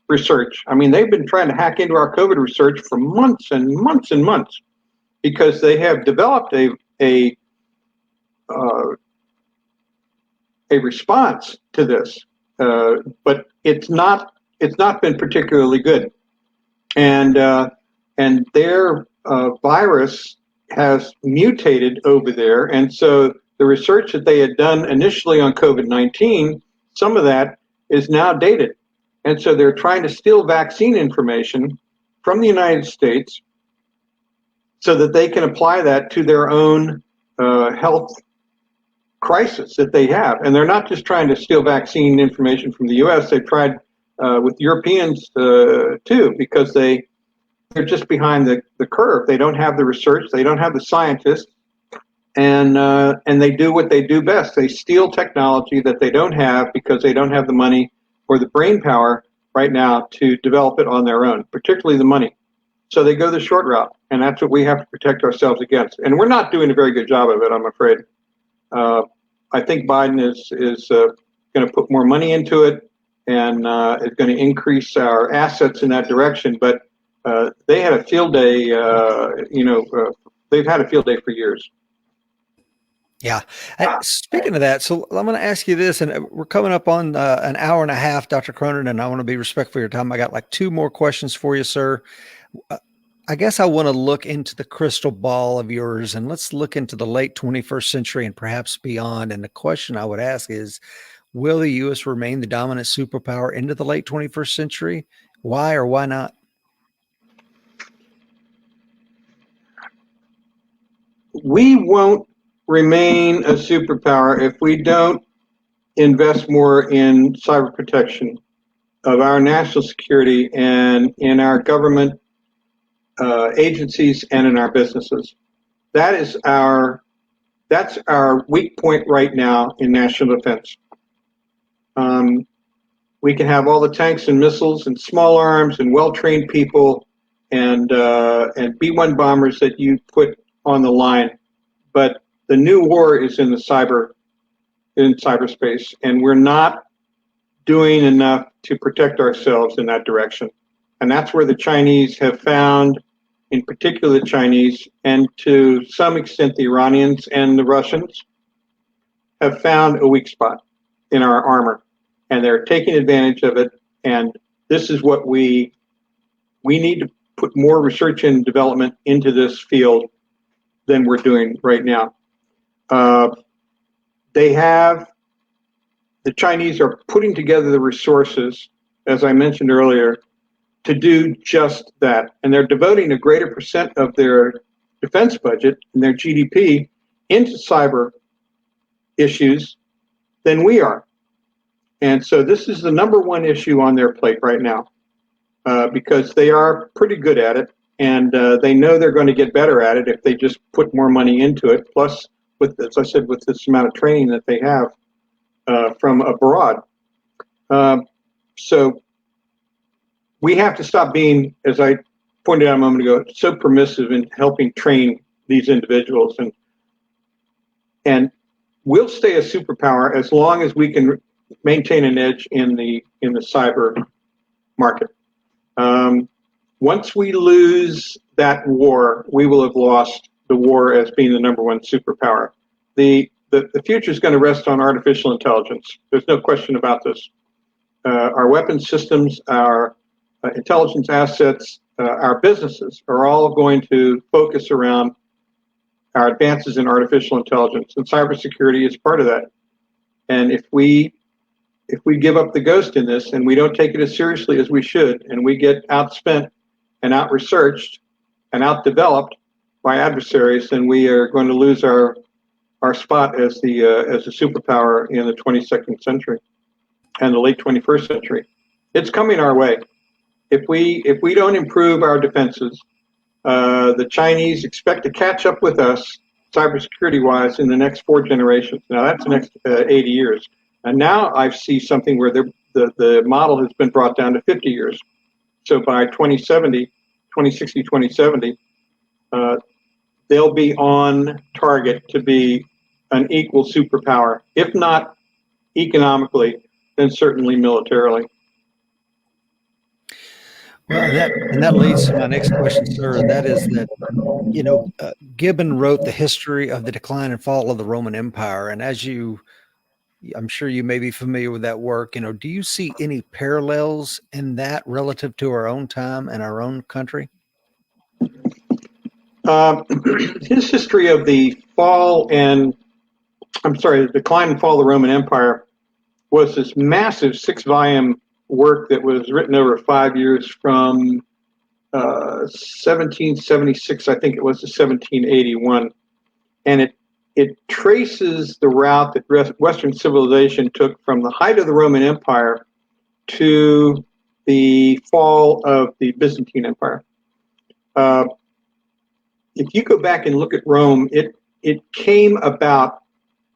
research. I mean, they've been trying to hack into our COVID research for months and months and months because they have developed a response to this, but it's not been particularly good, and their virus has mutated over there, and so the research that they had done initially on COVID-19, some of that is now dated, and so they're trying to steal vaccine information from the United States so that they can apply that to their own health crisis that they have. And they're not just trying to steal vaccine information from the U.S. They've tried with Europeans too, because they're just behind the curve. They don't have the research. They don't have the scientists. And they do what they do best. They steal technology that they don't have because they don't have the money or the brain power right now to develop it on their own, particularly the money. So they go the short route, and that's what we have to protect ourselves against. And we're not doing a very good job of it, I'm afraid. I think Biden is going to put more money into it and is going to increase our assets in that direction. But they had a field day, they've had a field day for years. Yeah. Speaking of that, so I'm going to ask you this, and we're coming up on an hour and a half, Dr. Cronin, and I want to be respectful of your time. I got like 2 more questions for you, sir. I guess I want to look into the crystal ball of yours, and let's look into the late 21st century and perhaps beyond. And the question I would ask is, will the U.S. remain the dominant superpower into the late 21st century? Why or why not? We won't remain a superpower if we don't invest more in cyber protection of our national security and in our government agencies and in our businesses. That's our weak point right now in national defense. We can have all the tanks and missiles and small arms and well-trained people and B-1 bombers that you put on the line, but the new war is in cyberspace, and we're not doing enough to protect ourselves in that direction. And that's where the Chinese have found, in particular the Chinese, and to some extent the Iranians and the Russians, have found a weak spot in our armor. And they're taking advantage of it. And this is what we need to put more research and development into this field than we're doing right now. The Chinese are putting together the resources, as I mentioned earlier, to do just that. And they're devoting a greater percent of their defense budget and their GDP into cyber issues than we are. And so this is the number one issue on their plate right now, because they are pretty good at it, and they know they're going to get better at it if they just put more money into it. Plus, as I said, with this amount of training that they have from abroad. So we have to stop being, as I pointed out a moment ago, so permissive in helping train these individuals. And we'll stay a superpower as long as we can maintain an edge in the cyber market. Once we lose that war, we will have lost the war as being the number one superpower. The future is going to rest on artificial intelligence. There's no question about this. Our weapons systems, our intelligence assets, our businesses are all going to focus around our advances in artificial intelligence, and cybersecurity is part of that. And if we give up the ghost in this and we don't take it as seriously as we should, and we get outspent and out-researched and out-developed by adversaries, then we are going to lose our spot as a superpower in the 22nd century and the late 21st century. It's coming our way. If we don't improve our defenses, the Chinese expect to catch up with us cybersecurity-wise in the next 4 generations. Now that's the next 80 years. And now I see something where the model has been brought down to 50 years. So by 2060, 2070, they'll be on target to be an equal superpower, if not economically, then certainly militarily. Well, that leads to my next question, sir, and that is that Gibbon wrote the history of the decline and fall of the Roman Empire, and I'm sure you may be familiar with that work. Do you see any parallels in that relative to our own time and our own country? His history of the decline and fall of the Roman Empire was this massive 6-volume work that was written over 5 years from 1776, I think it was, to 1781. And it traces the route that Western civilization took from the height of the Roman Empire to the fall of the Byzantine Empire. If you go back and look at Rome, it came about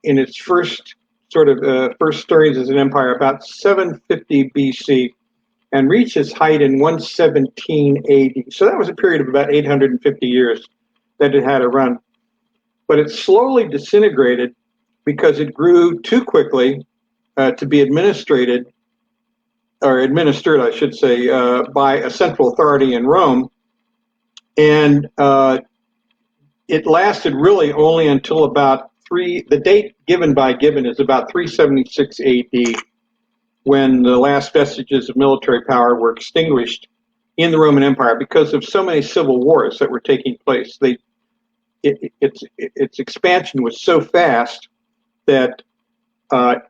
in its first stirrings as an empire about 750 BC and reached its height in 117 AD. So that was a period of about 850 years that it had a run. But it slowly disintegrated because it grew too quickly to be administered, I should say, by a central authority in Rome. And it lasted really only until about the date given by Gibbon is about 376 AD, when the last vestiges of military power were extinguished in the Roman Empire because of so many civil wars that were taking place. Its expansion was so fast that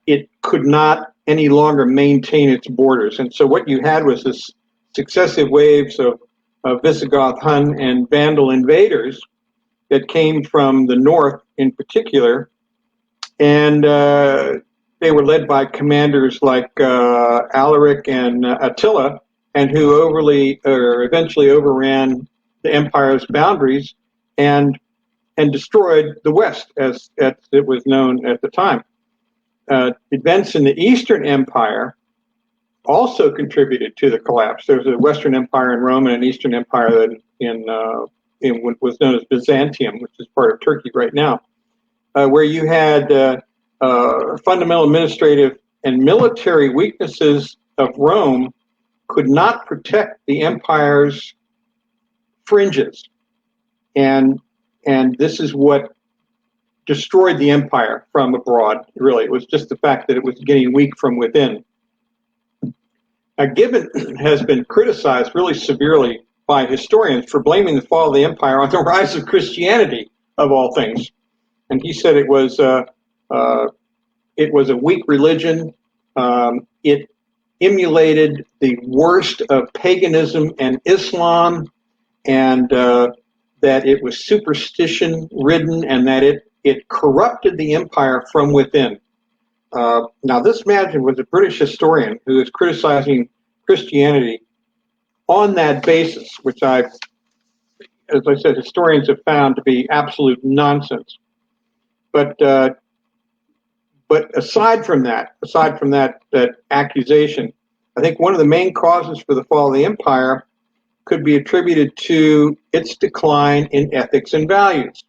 it could not any longer maintain its borders. And so what you had was this successive waves of Visigoth, Hun, and Vandal invaders that came from the north in particular, and they were led by commanders like Alaric and Attila, and who eventually overran the empire's boundaries and destroyed the West, as it was known at the time. Events in the Eastern Empire also contributed to the collapse. There was a Western Empire in Rome and an Eastern Empire in what was known as Byzantium, which is part of Turkey right now, where you had fundamental administrative and military weaknesses of Rome could not protect the empire's fringes. And this is what destroyed the empire from abroad, really. It was just the fact that it was getting weak from within. Gibbon has been criticized really severely by historians for blaming the fall of the empire on the rise of Christianity, of all things. And he said it was a weak religion. It emulated the worst of paganism and Islam, and that it was superstition-ridden, and that it corrupted the empire from within. Now, this man was a British historian who is criticizing Christianity on that basis, which as I said, historians have found to be absolute nonsense. But aside from that accusation, I think one of the main causes for the fall of the empire could be attributed to its decline in ethics and values.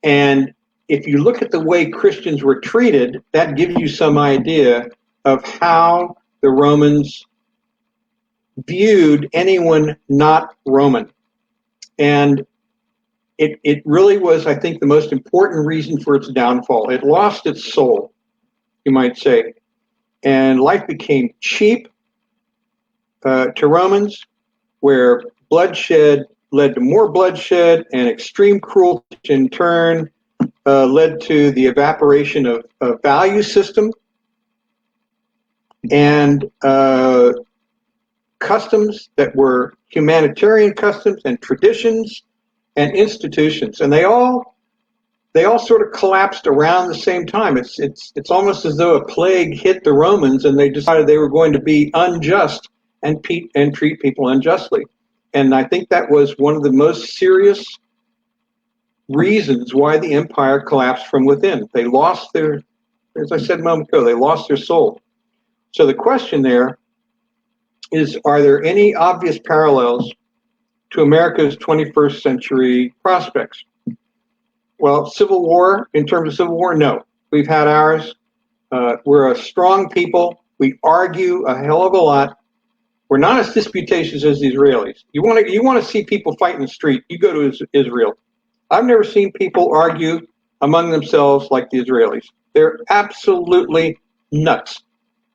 And if you look at the way Christians were treated, that gives you some idea of how the Romans viewed anyone not Roman. And it really was, I think, the most important reason for its downfall. It lost its soul, you might say. And life became cheap to Romans, where bloodshed led to more bloodshed, and extreme cruelty in turn led to the evaporation of value system and customs that were humanitarian customs and traditions and institutions, and they all sort of collapsed around the same time. It's almost as though a plague hit the Romans, and they decided they were going to be unjust and treat people unjustly. And I think that was one of the most serious reasons why the empire collapsed from within. They lost as I said a moment ago, they lost their soul. So the question there is, are there any obvious parallels to America's 21st century prospects? Well, Civil War, in terms of Civil War, no. We've had ours. We're a strong people. We argue a hell of a lot. We're not as disputatious as the Israelis. You want to see people fight in the street, you go to Israel. I've never seen people argue among themselves like the Israelis. They're absolutely nuts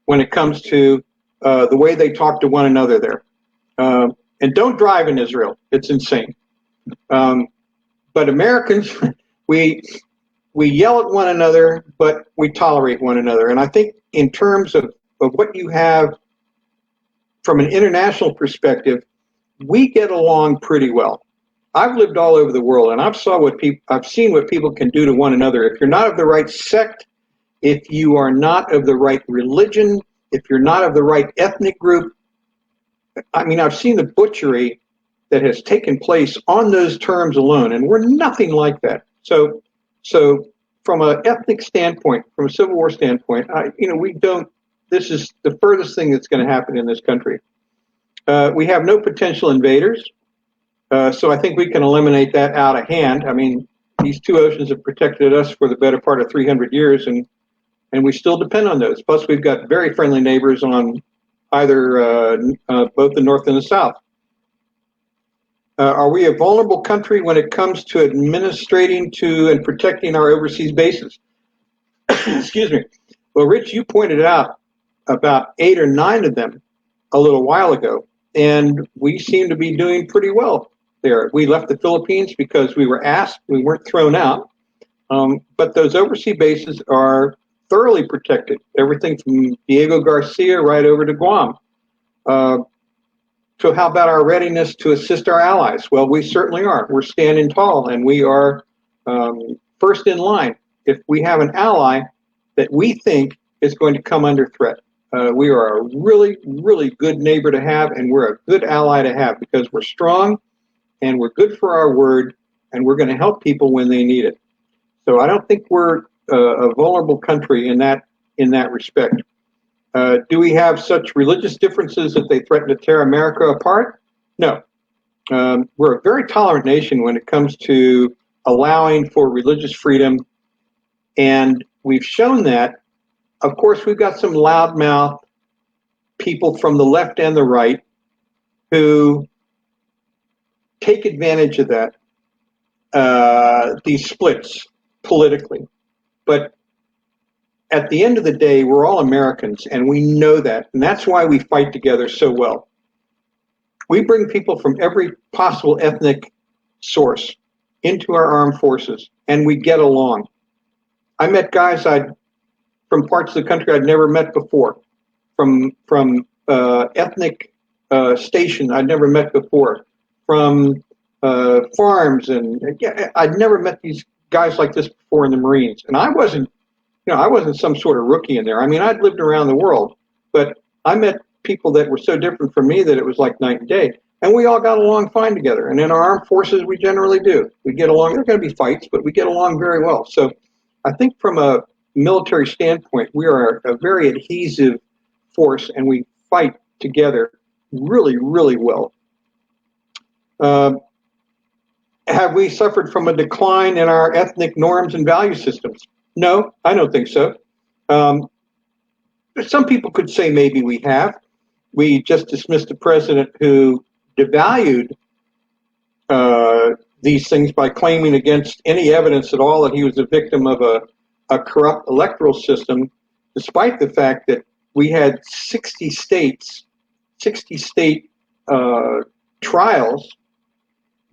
when it comes to the way they talk to one another there. And don't drive in Israel. It's insane. But Americans, we yell at one another, but we tolerate one another. And I think in terms of what you have from an international perspective, we get along pretty well. I've lived all over the world, and I've seen what people can do to one another. If you're not of the right sect, if you are not of the right religion, if you're not of the right ethnic group, I mean, I've seen the butchery that has taken place on those terms alone, and we're nothing like that. So from an ethnic standpoint, from a Civil War standpoint, we don't. This is the furthest thing that's going to happen in this country. We have no potential invaders, so I think we can eliminate that out of hand. I mean, these two oceans have protected us for the better part of 300 years, and we still depend on those. Plus, we've got very friendly neighbors on either both the north and the south. Are we a vulnerable country when it comes to administrating to and protecting our overseas bases? Excuse me. Well, Rich, you pointed out about 8 or 9 of them a little while ago, and we seem to be doing pretty well there. We left the Philippines because we were asked. We weren't thrown out. But those overseas bases are thoroughly protected. Everything from Diego Garcia right over to Guam. So how about our readiness to assist our allies? Well, we certainly are. We're standing tall, and we are first in line. If we have an ally that we think is going to come under threat, we are a really, really good neighbor to have, and we're a good ally to have because we're strong, and we're good for our word, and we're going to help people when they need it. So I don't think we're a vulnerable country in that respect. Do we have such religious differences that they threaten to tear America apart? No. We're a very tolerant nation when it comes to allowing for religious freedom, and we've shown that. Of course, we've got some loudmouth people from the left and the right who take advantage of that, these splits politically. But at the end of the day, we're all Americans, and we know that, and that's why we fight together so well. We bring people from every possible ethnic source into our armed forces, and we get along. I met guys from parts of the country I'd never met before, from ethnic stations I'd never met before, from farms, and I'd never met these guys like this before in the Marines, and I wasn't some sort of rookie in there. I mean, I'd lived around the world, but I met people that were so different from me that it was like night and day. And we all got along fine together. And in our armed forces, we generally do. We get along. There are going to be fights, but we get along very well. So I think from a military standpoint, we are a very adhesive force, and we fight together really, really well. Have we suffered from a decline in our ethnic norms and value systems? No, I don't think so. Some people could say maybe we have. We just dismissed a president who devalued these things by claiming against any evidence at all that he was a victim of a corrupt electoral system, despite the fact that we had 60 state trials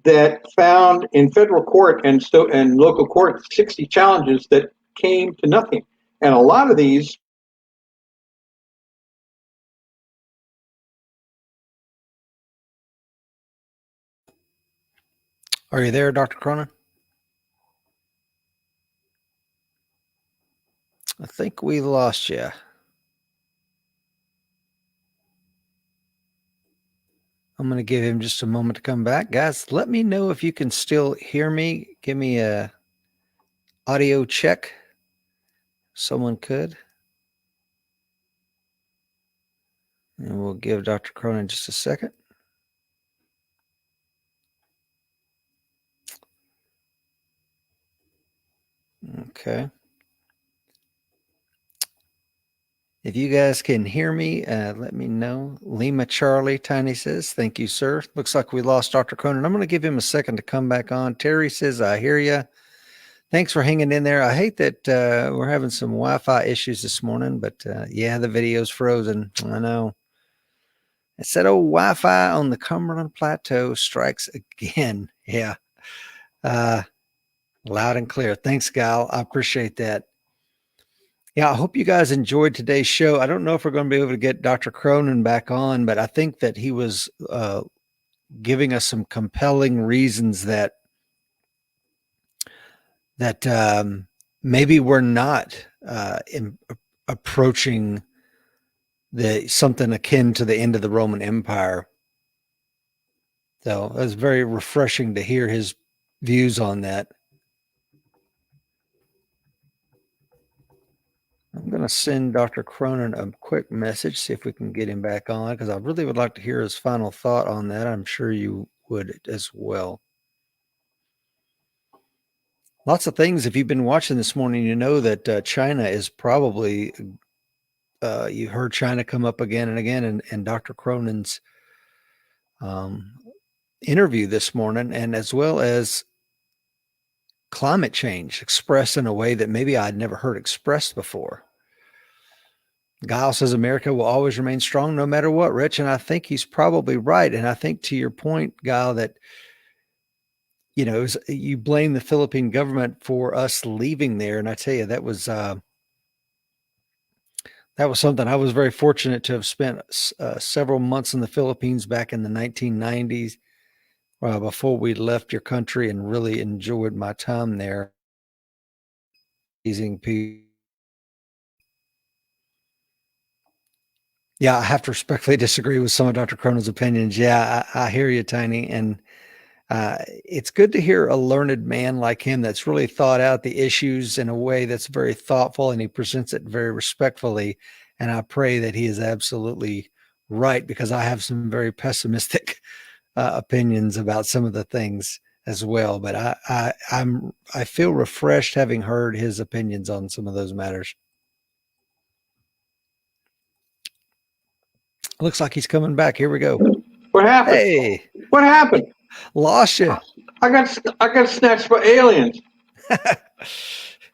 that found in federal court and local court 60 challenges that came to nothing. And a lot of these Are you there, Dr. Cronin? I think we lost you. I'm going to give him just a moment to come back. Guys, let me know if you can still hear me. Give me a audio check. Someone could. And we'll give Dr. Cronin just a second. Okay. If you guys can hear me, let me know. Lima Charlie, Tiny says, thank you, sir. Looks like we lost Dr. Cronin. I'm going to give him a second to come back on. Terry says, I hear you. Thanks for hanging in there. I hate that we're having some Wi-Fi issues this morning, but yeah, the video's frozen. I know. It said, oh, Wi-Fi on the Cumberland Plateau strikes again. Yeah. Loud and clear. Thanks, Gal. I appreciate that. Yeah, I hope you guys enjoyed today's show. I don't know if we're going to be able to get Dr. Cronin back on, but I think that he was giving us some compelling reasons that maybe we're not approaching something akin to the end of the Roman Empire. So it was very refreshing to hear his views on that. I'm going to send Dr. Cronin a quick message, see if we can get him back on, because I really would like to hear his final thought on that. I'm sure you would as well. Lots of things. If you've been watching this morning, you know that China is probably, you heard China come up again and again, and Dr. Cronin's interview this morning, and as well as climate change expressed in a way that maybe I'd never heard expressed before. Guile says America will always remain strong no matter what, Rich, and I think he's probably right. And I think to your point, Guile, that you blame the Philippine government for us leaving there, and I tell you that was something. I was very fortunate to have spent several months in the Philippines back in the 1990s before we left your country, and really enjoyed my time there. Amazing people. Yeah, I have to respectfully disagree with some of Dr. Cronin's opinions. Yeah, I hear you, Tiny. And it's good to hear a learned man like him that's really thought out the issues in a way that's very thoughtful, and he presents it very respectfully. And I pray that he is absolutely right, because I have some very pessimistic opinions about some of the things as well. But I feel refreshed having heard his opinions on some of those matters. Looks like he's coming back. Here we go. What happened? Hey, What happened? lost you. I got snatched by aliens.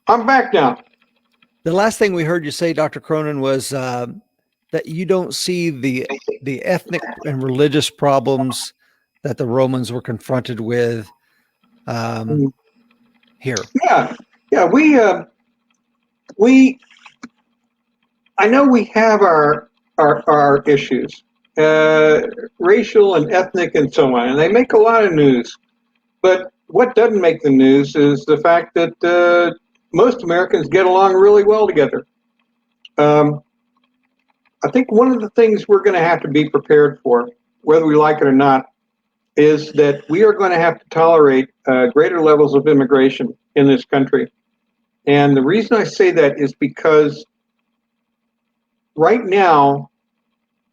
I'm back now. The last thing we heard you say, Dr. Cronin, was that you don't see the ethnic and religious problems that the Romans were confronted with here. Yeah. I know we have our issues, racial and ethnic and so on, and they make a lot of news. But what doesn't make the news is the fact that most Americans get along really well together. I think one of the things we're going to have to be prepared for, whether we like it or not, is that we are going to have to tolerate greater levels of immigration in this country. And the reason I say that is because right now,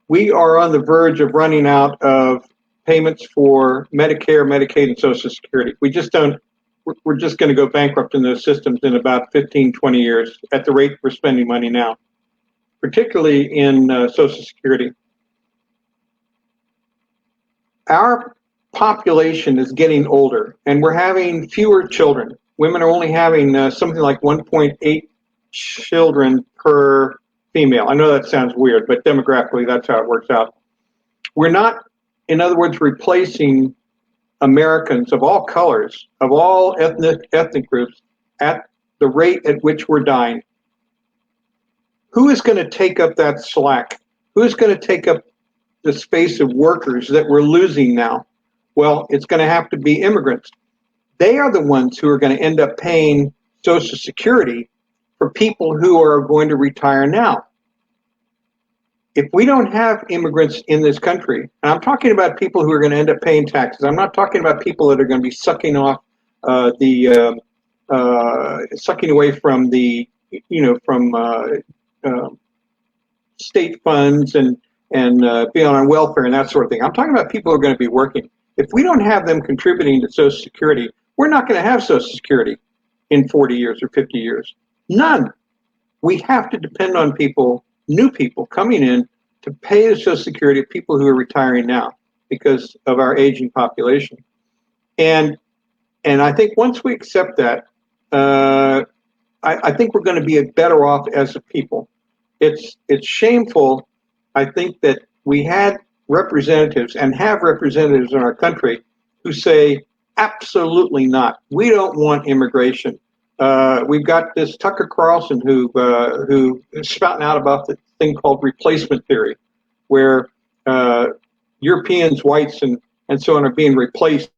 we are on the verge of running out of payments for Medicare, Medicaid, and Social Security. We're just going to go bankrupt in those systems in about 15, 20 years at the rate we're spending money now, particularly in Social Security. Our population is getting older, and we're having fewer children. Women are only having something like 1.8 children per female. I know that sounds weird, but demographically, that's how it works out. We're not, in other words, replacing Americans of all colors, of all ethnic groups, at the rate at which we're dying. Who is going to take up that slack? Who's going to take up the space of workers that we're losing now? Well, it's going to have to be immigrants. They are the ones who are going to end up paying Social Security for people who are going to retire now. If we don't have immigrants in this country, and I'm talking about people who are going to end up paying taxes, I'm not talking about people that are going to be sucking off sucking away from the, state funds and be on welfare and that sort of thing. I'm talking about people who are going to be working. If we don't have them contributing to Social Security, we're not going to have Social Security in 40 years or 50 years. None. We have to depend on people new people coming in to pay the Social Security of people who are retiring now because of our aging population. And I think once we accept that, I think we're going to be better off as a people. It's shameful, I think, that we had representatives and have representatives in our country who say, absolutely not. We don't want immigration. We've got this Tucker Carlson who is spouting out about the thing called replacement theory, where Europeans, whites, and so on are being replaced.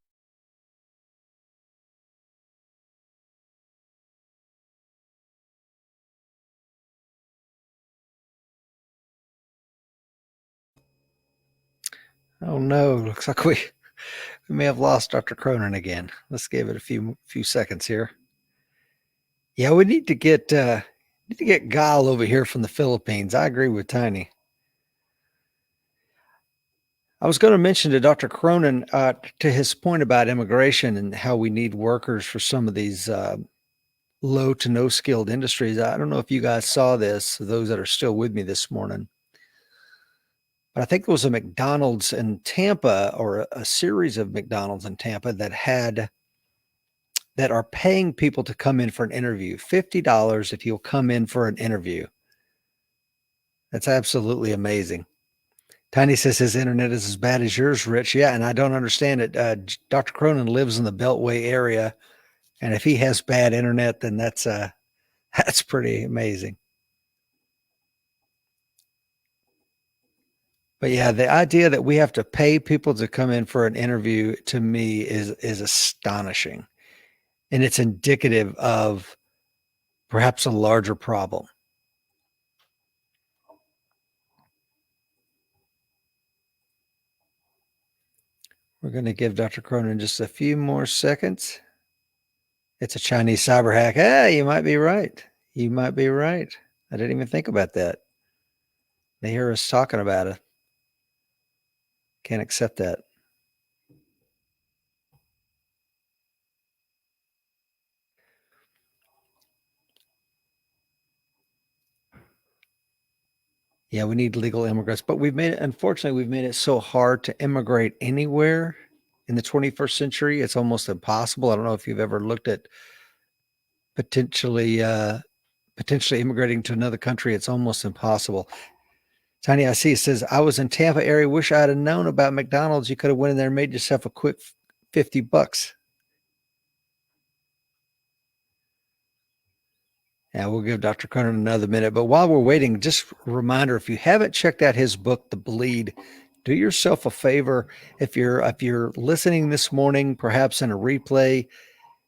Oh no, looks like we may have lost Dr. Cronin again. Let's give it a few seconds here. Yeah, we need to get Guile over here from the Philippines. I agree with Tiny. I was going to mention to Dr. Cronin, to his point about immigration and how we need workers for some of these low to no skilled industries. I don't know if you guys saw this, those that are still with me this morning, but I think there was a McDonald's in Tampa, or a series of McDonald's in Tampa that are paying people to come in for an interview. $50 if you'll come in for an interview. That's absolutely amazing. Tiny says his internet is as bad as yours, Rich. Yeah, and I don't understand it. Dr. Cronin lives in the Beltway area, and if he has bad internet, then that's pretty amazing. But yeah, the idea that we have to pay people to come in for an interview, to me, is astonishing, and it's indicative of perhaps a larger problem. We're going to give Dr. Cronin just a few more seconds. It's a Chinese cyber hack. Hey, you might be right. You might be right. I didn't even think about that. They hear us talking about it. Can't accept that. Yeah, we need legal immigrants, but unfortunately, we've made it so hard to immigrate anywhere in the 21st century. It's almost impossible. I don't know if you've ever looked at potentially immigrating to another country. It's almost impossible. Tiny IC says, I was in Tampa area. Wish I'd have known about McDonald's. You could have went in there and made yourself a quick $50. Yeah, we'll give Dr. Cronin another minute. But while we're waiting, just a reminder, if you haven't checked out his book, The Bleed, do yourself a favor. If you're listening this morning, perhaps in a replay,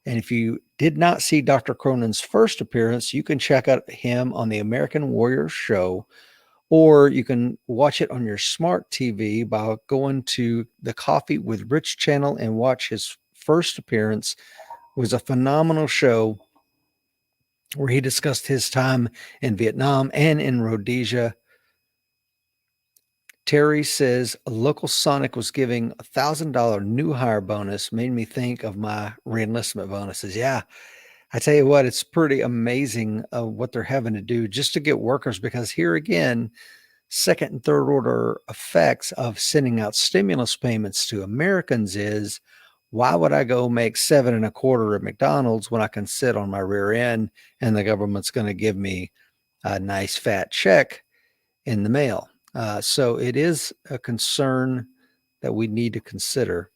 and if you did not see Dr. Cronin's first appearance, you can check out him on the American Warrior Show, or you can watch it on your smart TV by going to the Coffee with Rich channel and watch his first appearance. It was a phenomenal show where he discussed his time in Vietnam and in Rhodesia. Terry says a local Sonic was giving $1,000 new hire bonus. Made me think of my reenlistment bonuses. Yeah, I tell you what, it's pretty amazing what they're having to do just to get workers, because here again, second and third order effects of sending out stimulus payments to Americans is, why would I go make $7.25 at McDonald's when I can sit on my rear end and the government's going to give me a nice fat check in the mail? So it is a concern that we need to consider.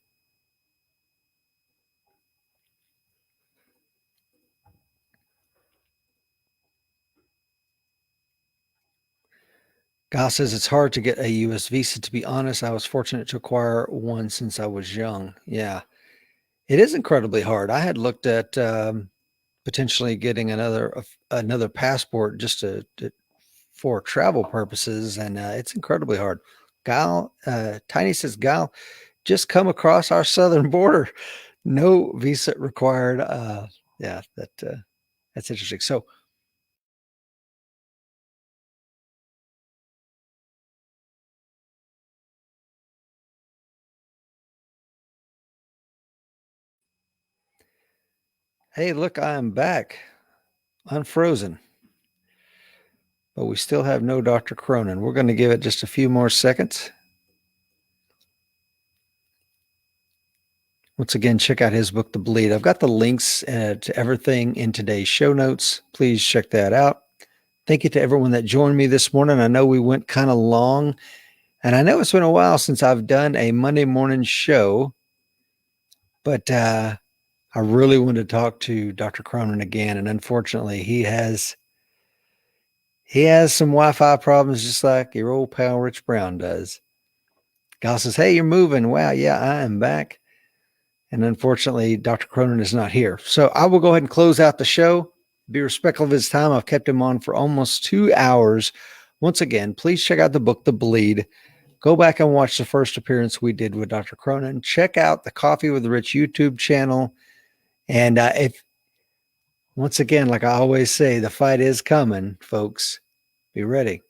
Guy says it's hard to get a U.S. visa. To be honest, I was fortunate to acquire one since I was young. Yeah, it is incredibly hard. I had looked at potentially getting another passport just for travel purposes, and it's incredibly hard. Gal, Tiny says, Gal, just come across our southern border, no visa required. Yeah, that's interesting. So, hey, look, I am back, unfrozen. but we still have no Dr. Cronin. We're going to give it just a few more seconds. Once again, check out his book, The Bleed. I've got the links to everything in today's show notes. Please check that out. Thank you to everyone that joined me this morning. I know we went kind of long, and I know it's been a while since I've done a Monday morning show, but I really wanted to talk to Dr. Cronin again, and unfortunately, he has some Wi-Fi problems, just like your old pal Rich Brown does. Gal says, "Hey, you're moving." Wow, yeah, I am back. And unfortunately, Dr. Cronin is not here. So I will go ahead and close out the show. Be respectful of his time. I've kept him on for almost 2 hours. Once again, please check out the book, The Bleed. Go back and watch the first appearance we did with Dr. Cronin. Check out the Coffee with Rich YouTube channel. And once again, like I always say, the fight is coming, folks. Be ready.